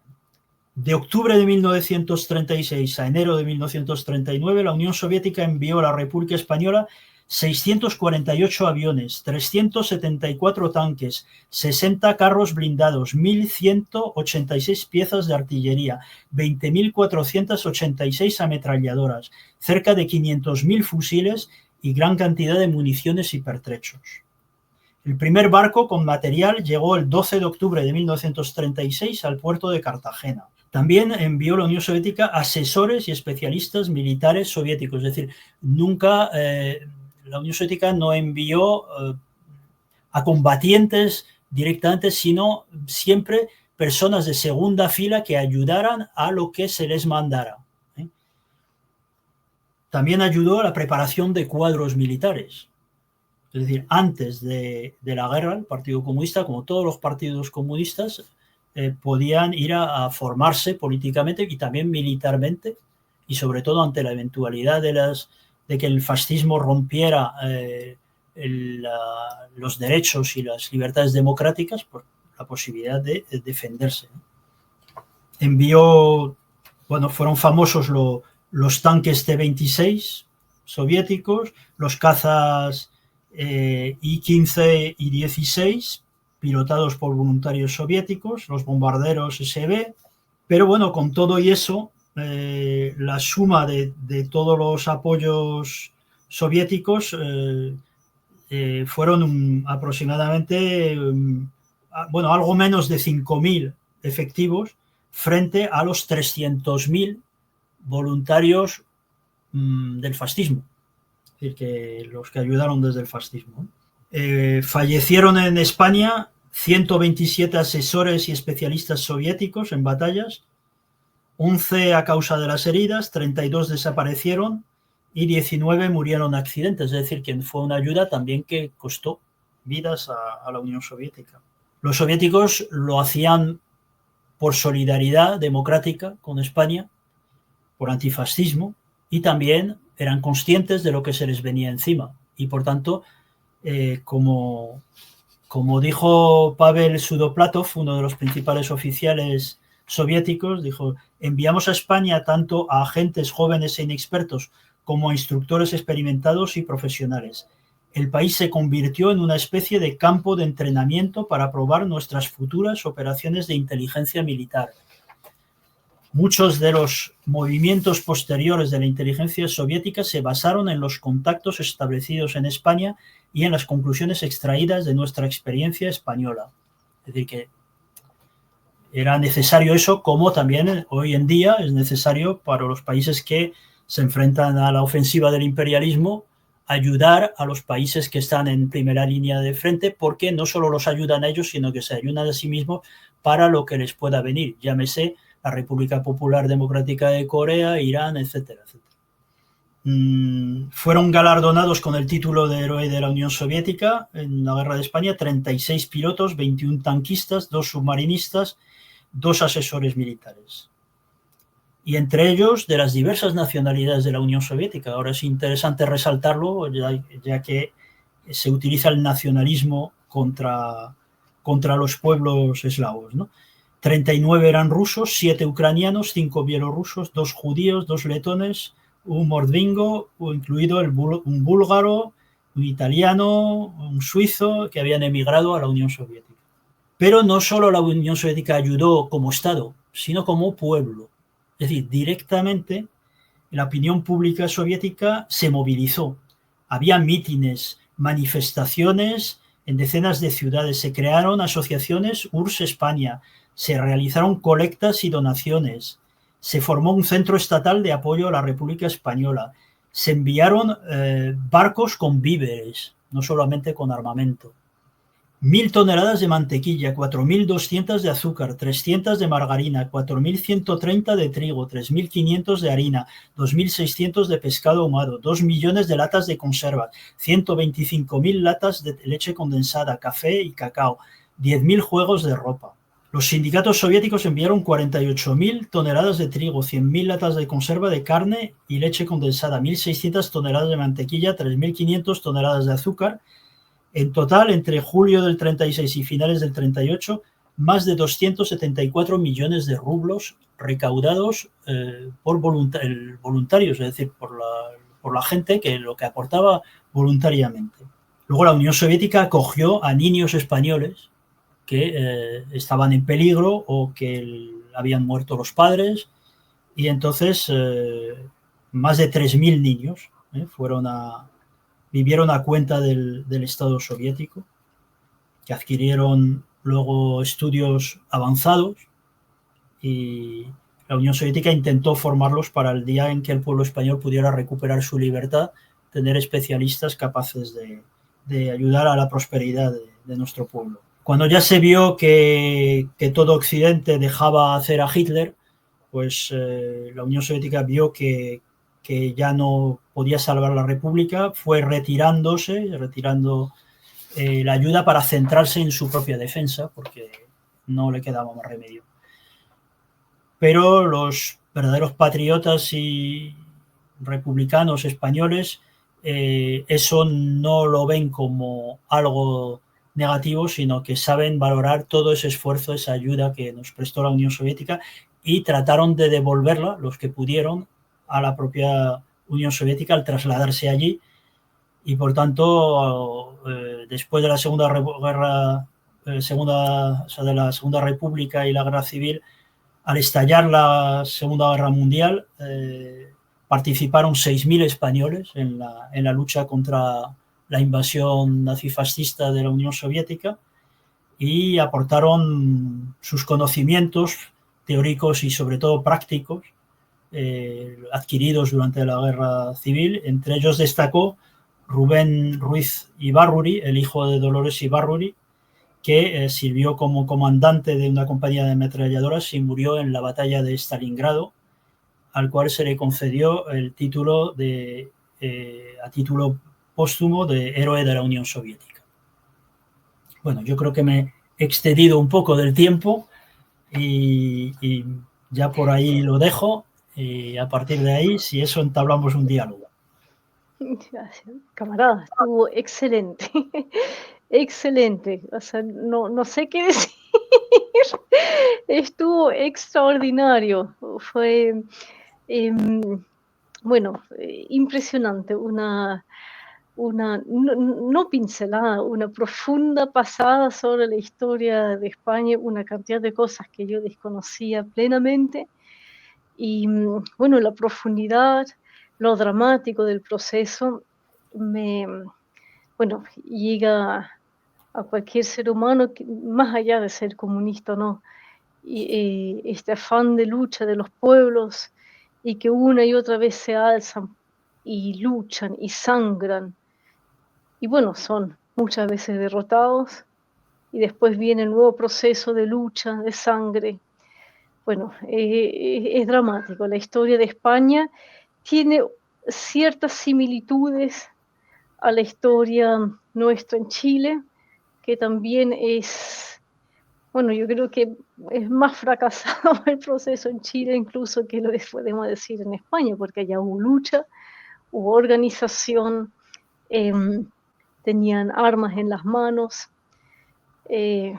De octubre de 1936 a enero de 1939, la Unión Soviética envió a la República Española 648 aviones, 374 tanques, 60 carros blindados, 1.186 piezas de artillería, 20.486 ametralladoras, cerca de 500.000 fusiles y gran cantidad de municiones y pertrechos. El primer barco con material llegó el 12 de octubre de 1936 al puerto de Cartagena. También envió la Unión Soviética asesores y especialistas militares soviéticos, es decir, nunca... la Unión Soviética no envió a combatientes directamente, sino siempre personas de segunda fila que ayudaran a lo que se les mandara. También ayudó a la preparación de cuadros militares. Es decir, antes de la guerra, el Partido Comunista, como todos los partidos comunistas, podían ir a formarse políticamente y también militarmente, y sobre todo ante la eventualidad de que el fascismo rompiera los derechos y las libertades democráticas, por la posibilidad de defenderse. Envió, bueno, fueron famosos los tanques T-26 soviéticos, los cazas I-15 y 16, pilotados por voluntarios soviéticos, los bombarderos SB, pero bueno, con todo y eso, la suma de todos los apoyos soviéticos fueron aproximadamente algo menos de 5.000 efectivos frente a los 300.000 voluntarios del fascismo, es decir, que los que ayudaron desde el fascismo. Fallecieron en España 127 asesores y especialistas soviéticos en batallas, 11 a causa de las heridas, 32 desaparecieron y 19 murieron en accidentes, es decir, que fue una ayuda también que costó vidas a la Unión Soviética. Los soviéticos lo hacían por solidaridad democrática con España, por antifascismo y también eran conscientes de lo que se les venía encima y, por tanto, como dijo Pavel Sudoplatov, uno de los principales oficiales soviéticos, dijo: enviamos a España tanto a agentes jóvenes e inexpertos como a instructores experimentados y profesionales. El país se convirtió en una especie de campo de entrenamiento para probar nuestras futuras operaciones de inteligencia militar. Muchos de los movimientos posteriores de la inteligencia soviética se basaron en los contactos establecidos en España y en las conclusiones extraídas de nuestra experiencia española. Es decir, que era necesario eso, como también hoy en día es necesario para los países que se enfrentan a la ofensiva del imperialismo, ayudar a los países que están en primera línea de frente, porque no solo los ayudan a ellos, sino que se ayudan a sí mismos para lo que les pueda venir. Llámese la República Popular Democrática de Corea, Irán, etcétera, etcétera. Fueron galardonados con el título de héroe de la Unión Soviética en la Guerra de España 36 pilotos, 21 tanquistas, 2 submarinistas, 2 asesores militares. Y entre ellos de las diversas nacionalidades de la Unión Soviética. Ahora es interesante resaltarlo, ya que se utiliza el nacionalismo contra los pueblos eslavos, ¿no? 39 eran rusos, 7 ucranianos, 5 bielorrusos, 2 judíos, 2 letones, un mordvingo, incluido un búlgaro, un italiano, un suizo, que habían emigrado a la Unión Soviética. Pero no solo la Unión Soviética ayudó como Estado, sino como pueblo. Es decir, directamente la opinión pública soviética se movilizó. Había mítines, manifestaciones en decenas de ciudades, se crearon asociaciones URSS España, se realizaron colectas y donaciones, se formó un centro estatal de apoyo a la República Española, se enviaron barcos con víveres, no solamente con armamento. 1.000 toneladas de mantequilla, 4.200 de azúcar, 300 de margarina, 4.130 de trigo, 3.500 de harina, 2.600 de pescado ahumado, 2 millones de latas de conservas, 125.000 latas de leche condensada, café y cacao, 10.000 juegos de ropa. Los sindicatos soviéticos enviaron 48.000 toneladas de trigo, 100.000 latas de conserva de carne y leche condensada, 1.600 toneladas de mantequilla, 3.500 toneladas de azúcar. En total, entre julio del 36 y finales del 38, más de 274 millones de rublos recaudados por voluntarios, es decir, por la gente que lo que aportaba voluntariamente. Luego la Unión Soviética acogió a niños españoles que estaban en peligro o que habían muerto los padres, y entonces más de 3.000 niños vivieron a cuenta del Estado soviético, que adquirieron luego estudios avanzados, y la Unión Soviética intentó formarlos para el día en que el pueblo español pudiera recuperar su libertad, tener especialistas capaces de ayudar a la prosperidad de nuestro pueblo. Cuando ya se vio que todo Occidente dejaba hacer a Hitler, pues la Unión Soviética vio que ya no podía salvar la República, fue retirando la ayuda para centrarse en su propia defensa, porque no le quedaba más remedio. Pero los verdaderos patriotas y republicanos españoles eso no lo ven como algo negativo, sino que saben valorar todo ese esfuerzo, esa ayuda que nos prestó la Unión Soviética, y trataron de devolverla, los que pudieron, a la propia Unión Soviética al trasladarse allí. Y por tanto, después de la Segunda República y la Guerra Civil, al estallar la Segunda Guerra Mundial, participaron 6.000 españoles en la lucha contra la invasión nazifascista de la Unión Soviética, y aportaron sus conocimientos teóricos y sobre todo prácticos adquiridos durante la Guerra Civil. Entre ellos destacó Rubén Ruiz Ibarruri, el hijo de Dolores Ibarruri, que sirvió como comandante de una compañía de ametralladoras y murió en la batalla de Stalingrado, al cual se le concedió el título a título póstumo de héroe de la Unión Soviética. Bueno, yo creo que me he excedido un poco del tiempo y ya por ahí lo dejo, y a partir de ahí, si eso, entablamos un diálogo. Camarada, estuvo excelente, excelente. O sea, no sé qué decir. Estuvo extraordinario. Fue, em, bueno, impresionante. No pincelada, una profunda pasada sobre la historia de España, una cantidad de cosas que yo desconocía plenamente. Y bueno, la profundidad, lo dramático del proceso me, bueno, llega a cualquier ser humano, más allá de ser comunista o no, y este afán de lucha de los pueblos y que una y otra vez se alzan y luchan y sangran. Y bueno, son muchas veces derrotados y después viene el nuevo proceso de lucha, de sangre. Bueno, es dramático. La historia de España tiene ciertas similitudes a la historia nuestra en Chile, que también es, bueno, yo creo que es más fracasado el proceso en Chile incluso que lo que podemos decir en España, porque allá hubo lucha, hubo organización, tenían armas en las manos.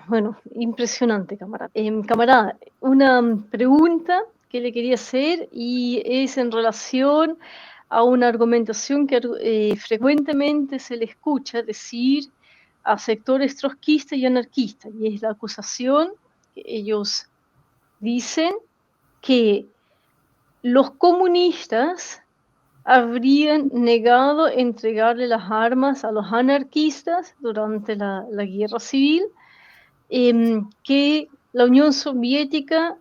Bueno, impresionante, camarada. Camarada, una pregunta que le quería hacer y es en relación a una argumentación que frecuentemente se le escucha decir a sectores trotskistas y anarquistas, y es la acusación que ellos dicen que los comunistas habrían negado entregarle las armas a los anarquistas durante la guerra civil, que la Unión Soviética,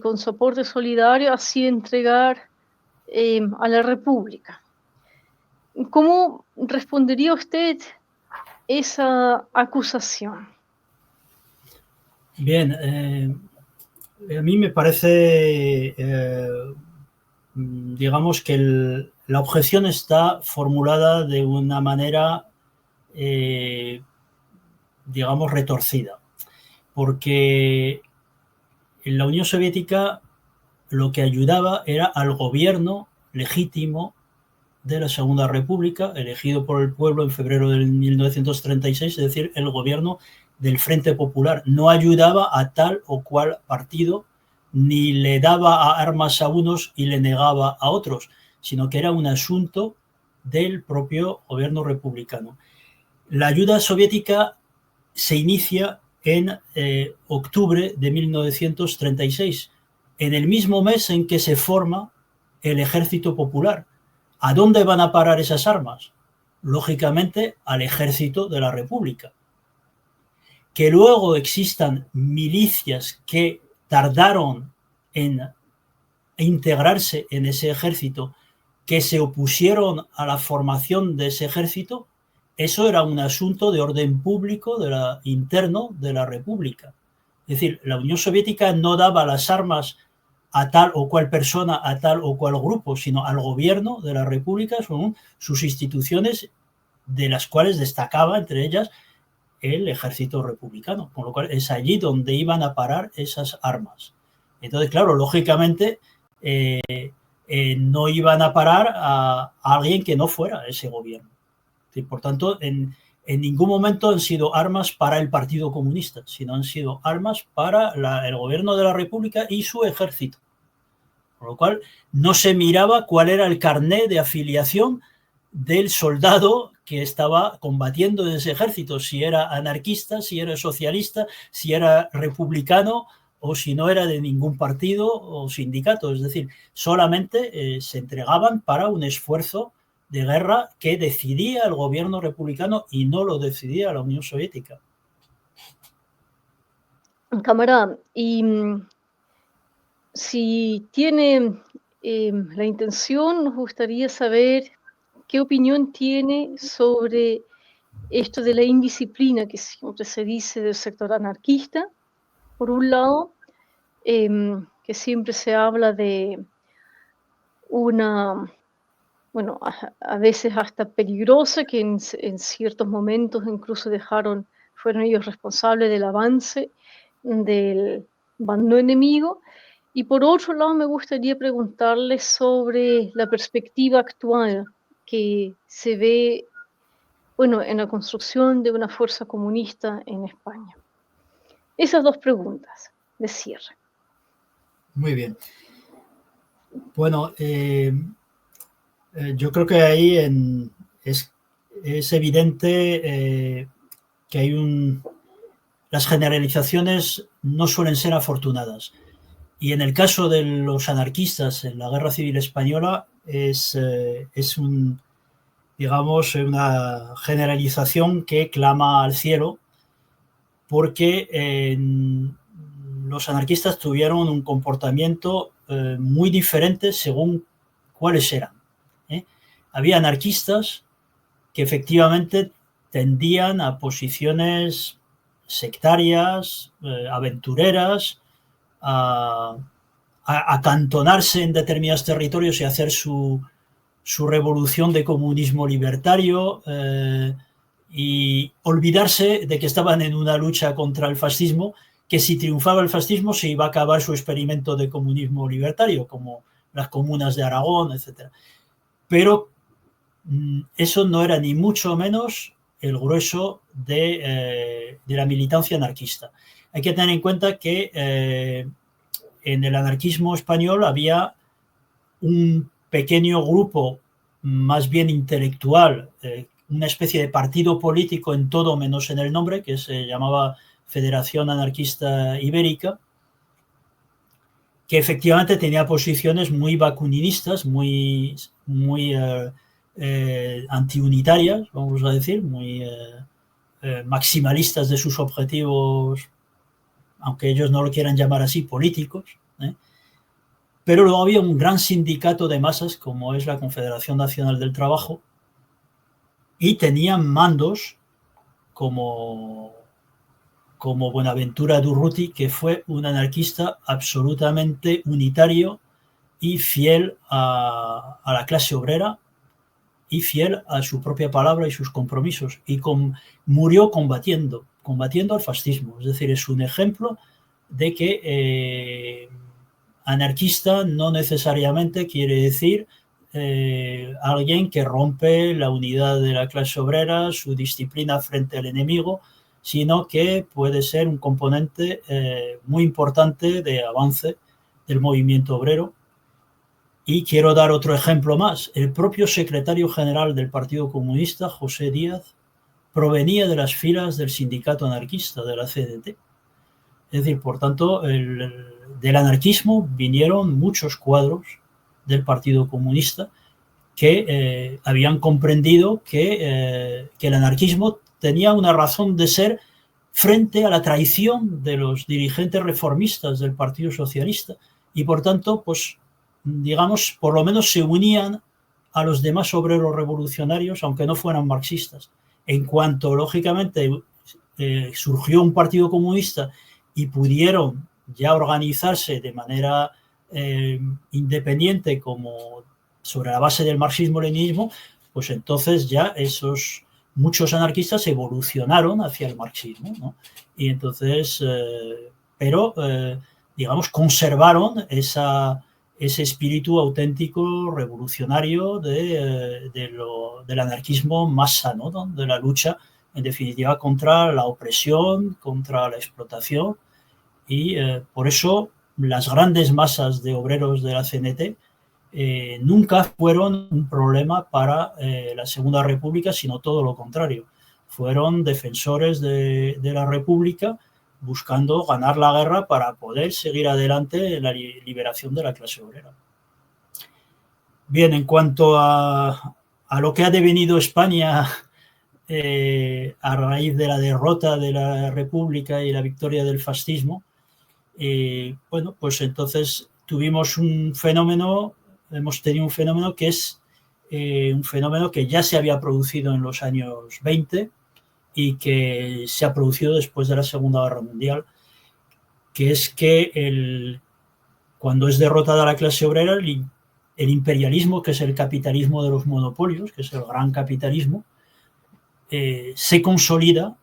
con soporte solidario, hacía entregar a la República. ¿Cómo respondería usted esa acusación? Bien, a mí me parece, digamos que la objeción está formulada de una manera, digamos, retorcida, porque en la Unión Soviética lo que ayudaba era al gobierno legítimo de la Segunda República, elegido por el pueblo en febrero de 1936, es decir, el gobierno del Frente Popular. No ayudaba a tal o cual partido, ni le daba armas a unos y le negaba a otros, sino que era un asunto del propio gobierno republicano. La ayuda soviética se inicia en octubre de 1936, en el mismo mes en que se forma el Ejército Popular. ¿A dónde van a parar esas armas? Lógicamente al Ejército de la República. Que luego existan milicias que tardaron en integrarse en ese ejército, que se opusieron a la formación de ese ejército, eso era un asunto de orden público interno de la República. Es decir, la Unión Soviética no daba las armas a tal o cual persona, a tal o cual grupo, sino al gobierno de la República, son sus instituciones, de las cuales destacaba entre ellas el ejército republicano, con lo cual es allí donde iban a parar esas armas. Entonces, claro, lógicamente no iban a parar a alguien que no fuera ese gobierno. Por tanto, en ningún momento han sido armas para el Partido Comunista, sino han sido armas para el gobierno de la República y su ejército. Con lo cual, no se miraba cuál era el carné de afiliación del soldado que estaba combatiendo en ese ejército, si era anarquista, si era socialista, si era republicano o si no era de ningún partido o sindicato. Es decir, solamente se entregaban para un esfuerzo de guerra que decidía el gobierno republicano y no lo decidía la Unión Soviética. Camarada, y si tiene la intención, nos gustaría saber qué opinión tiene sobre esto de la indisciplina que siempre se dice del sector anarquista, por un lado, que siempre se habla de una, bueno, a veces hasta peligrosa, que en ciertos momentos incluso fueron ellos responsables del avance del bando enemigo. Y por otro lado, me gustaría preguntarle sobre la perspectiva actual que se ve, bueno, en la construcción de una fuerza comunista en España? Esas dos preguntas de cierre. Muy bien. Bueno, yo creo que ahí es evidente que hay las generalizaciones no suelen ser afortunadas. Y en el caso de los anarquistas en la Guerra Civil Española es digamos, una generalización que clama al cielo, porque los anarquistas tuvieron un comportamiento muy diferente según cuáles eran. Había anarquistas que efectivamente tendían a posiciones sectarias, aventureras, a acantonarse en determinados territorios y hacer su revolución de comunismo libertario y olvidarse de que estaban en una lucha contra el fascismo, que si triunfaba el fascismo se iba a acabar su experimento de comunismo libertario, como las comunas de Aragón, etc. Pero eso no era ni mucho menos el grueso de la militancia anarquista. Hay que tener en cuenta que en el anarquismo español había un pequeño grupo más bien intelectual, una especie de partido político en todo menos en el nombre, que se llamaba Federación Anarquista Ibérica, que efectivamente tenía posiciones muy bakuninistas, muy antiunitarias, vamos a decir, muy maximalistas de sus objetivos, aunque ellos no lo quieran llamar así, políticos. Pero luego había un gran sindicato de masas, como es la Confederación Nacional del Trabajo, y tenían mandos como Buenaventura Durruti, que fue un anarquista absolutamente unitario y fiel a la clase obrera y fiel a su propia palabra y sus compromisos. Y murió combatiendo al fascismo. Es decir, es un ejemplo de que anarquista no necesariamente quiere decir alguien que rompe la unidad de la clase obrera, su disciplina frente al enemigo, sino que puede ser un componente muy importante de avance del movimiento obrero. Y quiero dar otro ejemplo más. El propio secretario general del Partido Comunista, José Díaz, provenía de las filas del sindicato anarquista, de la CDT. Es decir, por tanto, del anarquismo vinieron muchos cuadros del Partido Comunista que habían comprendido que el anarquismo tenía una razón de ser frente a la traición de los dirigentes reformistas del Partido Socialista y, por tanto, pues, digamos, por lo menos se unían a los demás obreros revolucionarios, aunque no fueran marxistas. En cuanto, lógicamente, surgió un Partido Comunista y pudieron ya organizarse de manera independiente como sobre la base del marxismo-leninismo, pues entonces ya muchos anarquistas evolucionaron hacia el marxismo, ¿no? Y entonces, digamos, conservaron ese espíritu auténtico revolucionario del anarquismo más sano, ¿no? De la lucha, en definitiva, contra la opresión, contra la explotación. Y por eso las grandes masas de obreros de la CNT nunca fueron un problema para la Segunda República, sino todo lo contrario. Fueron defensores de la República buscando ganar la guerra para poder seguir adelante en la liberación de la clase obrera. Bien, en cuanto a lo que ha devenido España a raíz de la derrota de la República y la victoria del fascismo, bueno, pues entonces hemos tenido un fenómeno que es un fenómeno que ya se había producido en los años 20 y que se ha producido después de la Segunda Guerra Mundial, que es que cuando es derrotada la clase obrera, el imperialismo, que es el capitalismo de los monopolios, que es el gran capitalismo, se consolida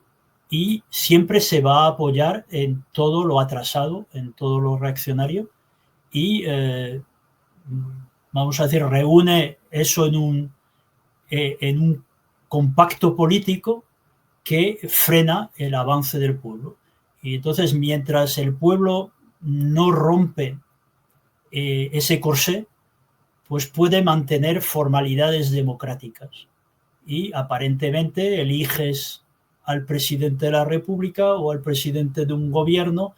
y siempre se va a apoyar en todo lo atrasado, en todo lo reaccionario y, vamos a decir, reúne eso en en un compacto político que frena el avance del pueblo. Y entonces, mientras el pueblo no rompe ese corsé, pues puede mantener formalidades democráticas. Y aparentemente eliges al presidente de la República o al presidente de un gobierno,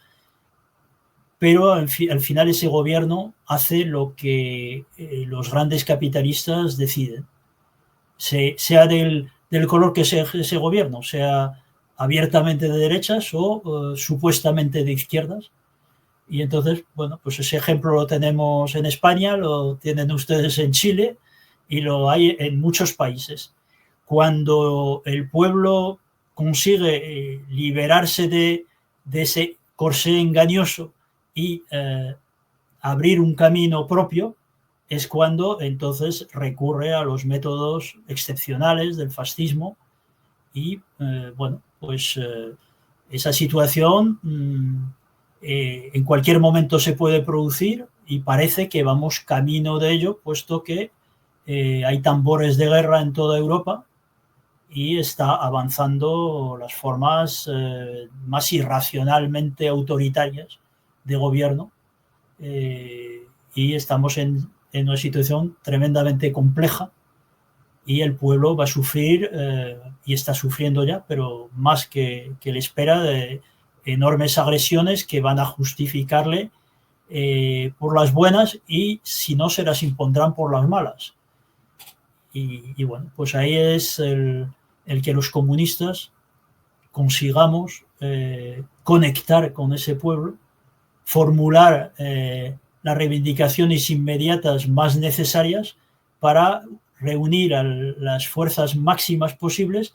pero al final ese gobierno hace lo que los grandes capitalistas deciden, sea del color que sea ese gobierno, sea abiertamente de derechas o supuestamente de izquierdas. Y entonces, bueno, pues ese ejemplo lo tenemos en España, lo tienen ustedes en Chile y lo hay en muchos países. Cuando el pueblo consigue liberarse de ese corsé engañoso y abrir un camino propio, es cuando entonces recurre a los métodos excepcionales del fascismo y, bueno, pues esa situación en cualquier momento se puede producir y parece que vamos camino de ello, puesto que hay tambores de guerra en toda Europa y está avanzando las formas más irracionalmente autoritarias de gobierno, y estamos en una situación tremendamente compleja y el pueblo va a sufrir, y está sufriendo ya, pero más que le espera, de enormes agresiones que van a justificarle por las buenas y si no se las impondrán por las malas. Y bueno, pues ahí es el que los comunistas consigamos conectar con ese pueblo, formular las reivindicaciones inmediatas más necesarias para reunir a las fuerzas máximas posibles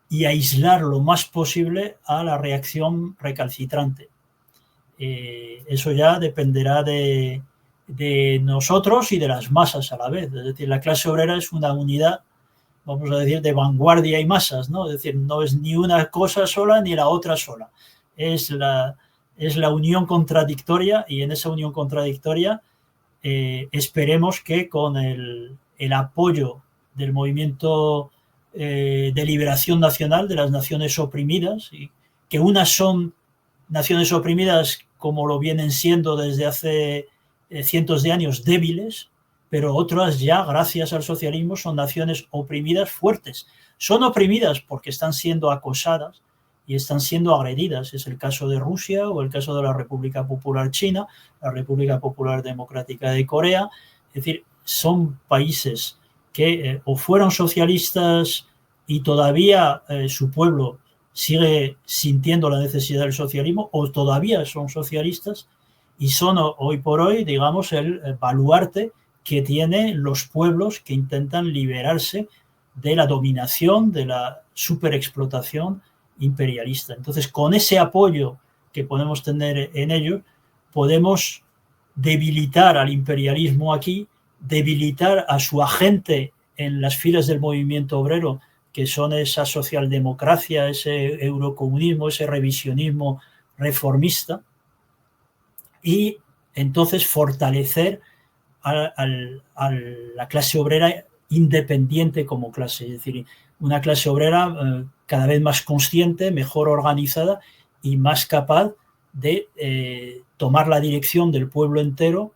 y aislar lo más posible a la reacción recalcitrante. Eso ya dependerá de nosotros y de las masas a la vez. Es decir, la clase obrera es una unidad, vamos a decir, de vanguardia y masas, ¿no? Es decir, no es ni una cosa sola ni la otra sola. Es la unión contradictoria y en esa unión contradictoria esperemos que con el apoyo del movimiento de liberación nacional de las naciones oprimidas, y que unas son naciones oprimidas como lo vienen siendo desde hace cientos de años, débiles, pero otras ya, gracias al socialismo, son naciones oprimidas fuertes. Son oprimidas porque están siendo acosadas y están siendo agredidas. Es el caso de Rusia o el caso de la República Popular China, la República Popular Democrática de Corea. Es decir, son países que o fueron socialistas y todavía su pueblo sigue sintiendo la necesidad del socialismo, o todavía son socialistas y son hoy por hoy, digamos, el baluarte que tienen los pueblos que intentan liberarse de la dominación, de la superexplotación imperialista. Entonces, con ese apoyo que podemos tener en ellos, podemos debilitar al imperialismo aquí, debilitar a su agente en las filas del movimiento obrero, que son esa socialdemocracia, ese eurocomunismo, ese revisionismo reformista, y entonces fortalecer a la clase obrera independiente como clase, es decir, una clase obrera cada vez más consciente, mejor organizada y más capaz de tomar la dirección del pueblo entero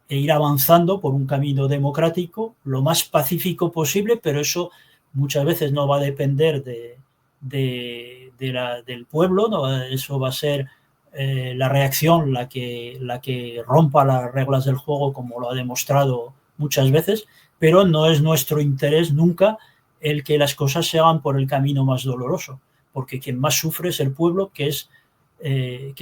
e ir avanzando por un camino democrático lo más pacífico posible, pero eso muchas veces no va a depender del pueblo, ¿no? Eso va a ser la reacción la que rompa las reglas del juego, como lo ha demostrado muchas veces, pero no es nuestro interés nunca el que las cosas se hagan por el camino más doloroso, porque quien más sufre es el pueblo, que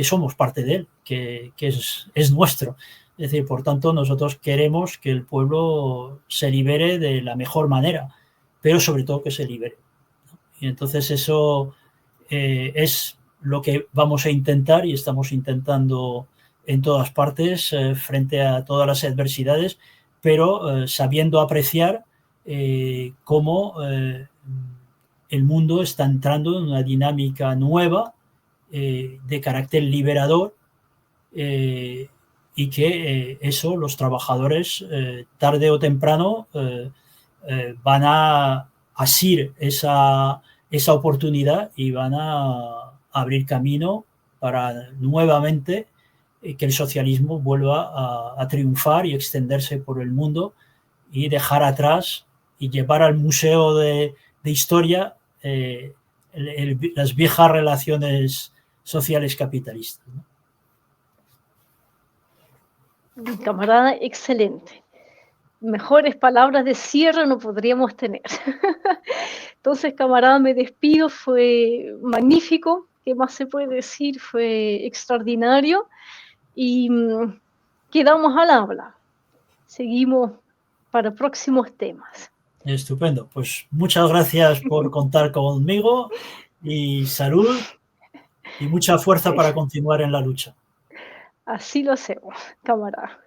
somos parte de él, que es nuestro. Es decir, por tanto, nosotros queremos que el pueblo se libere de la mejor manera, pero sobre todo que se libere. Y entonces eso es lo que vamos a intentar y estamos intentando en todas partes frente a todas las adversidades, pero sabiendo apreciar cómo el mundo está entrando en una dinámica nueva de carácter liberador, y que eso los trabajadores tarde o temprano van a asir esa oportunidad y van a abrir camino para nuevamente que el socialismo vuelva a triunfar y extenderse por el mundo y dejar atrás y llevar al Museo de Historia las viejas relaciones sociales capitalistas, ¿no? Camarada, excelente. Mejores palabras de cierre no podríamos tener. Entonces, camarada, me despido, fue magnífico. ¿Qué más se puede decir? Fue extraordinario. Y quedamos al habla. Seguimos para próximos temas. Estupendo. Pues muchas gracias por contar conmigo y salud y mucha fuerza para continuar en la lucha. Así lo hacemos, camarada.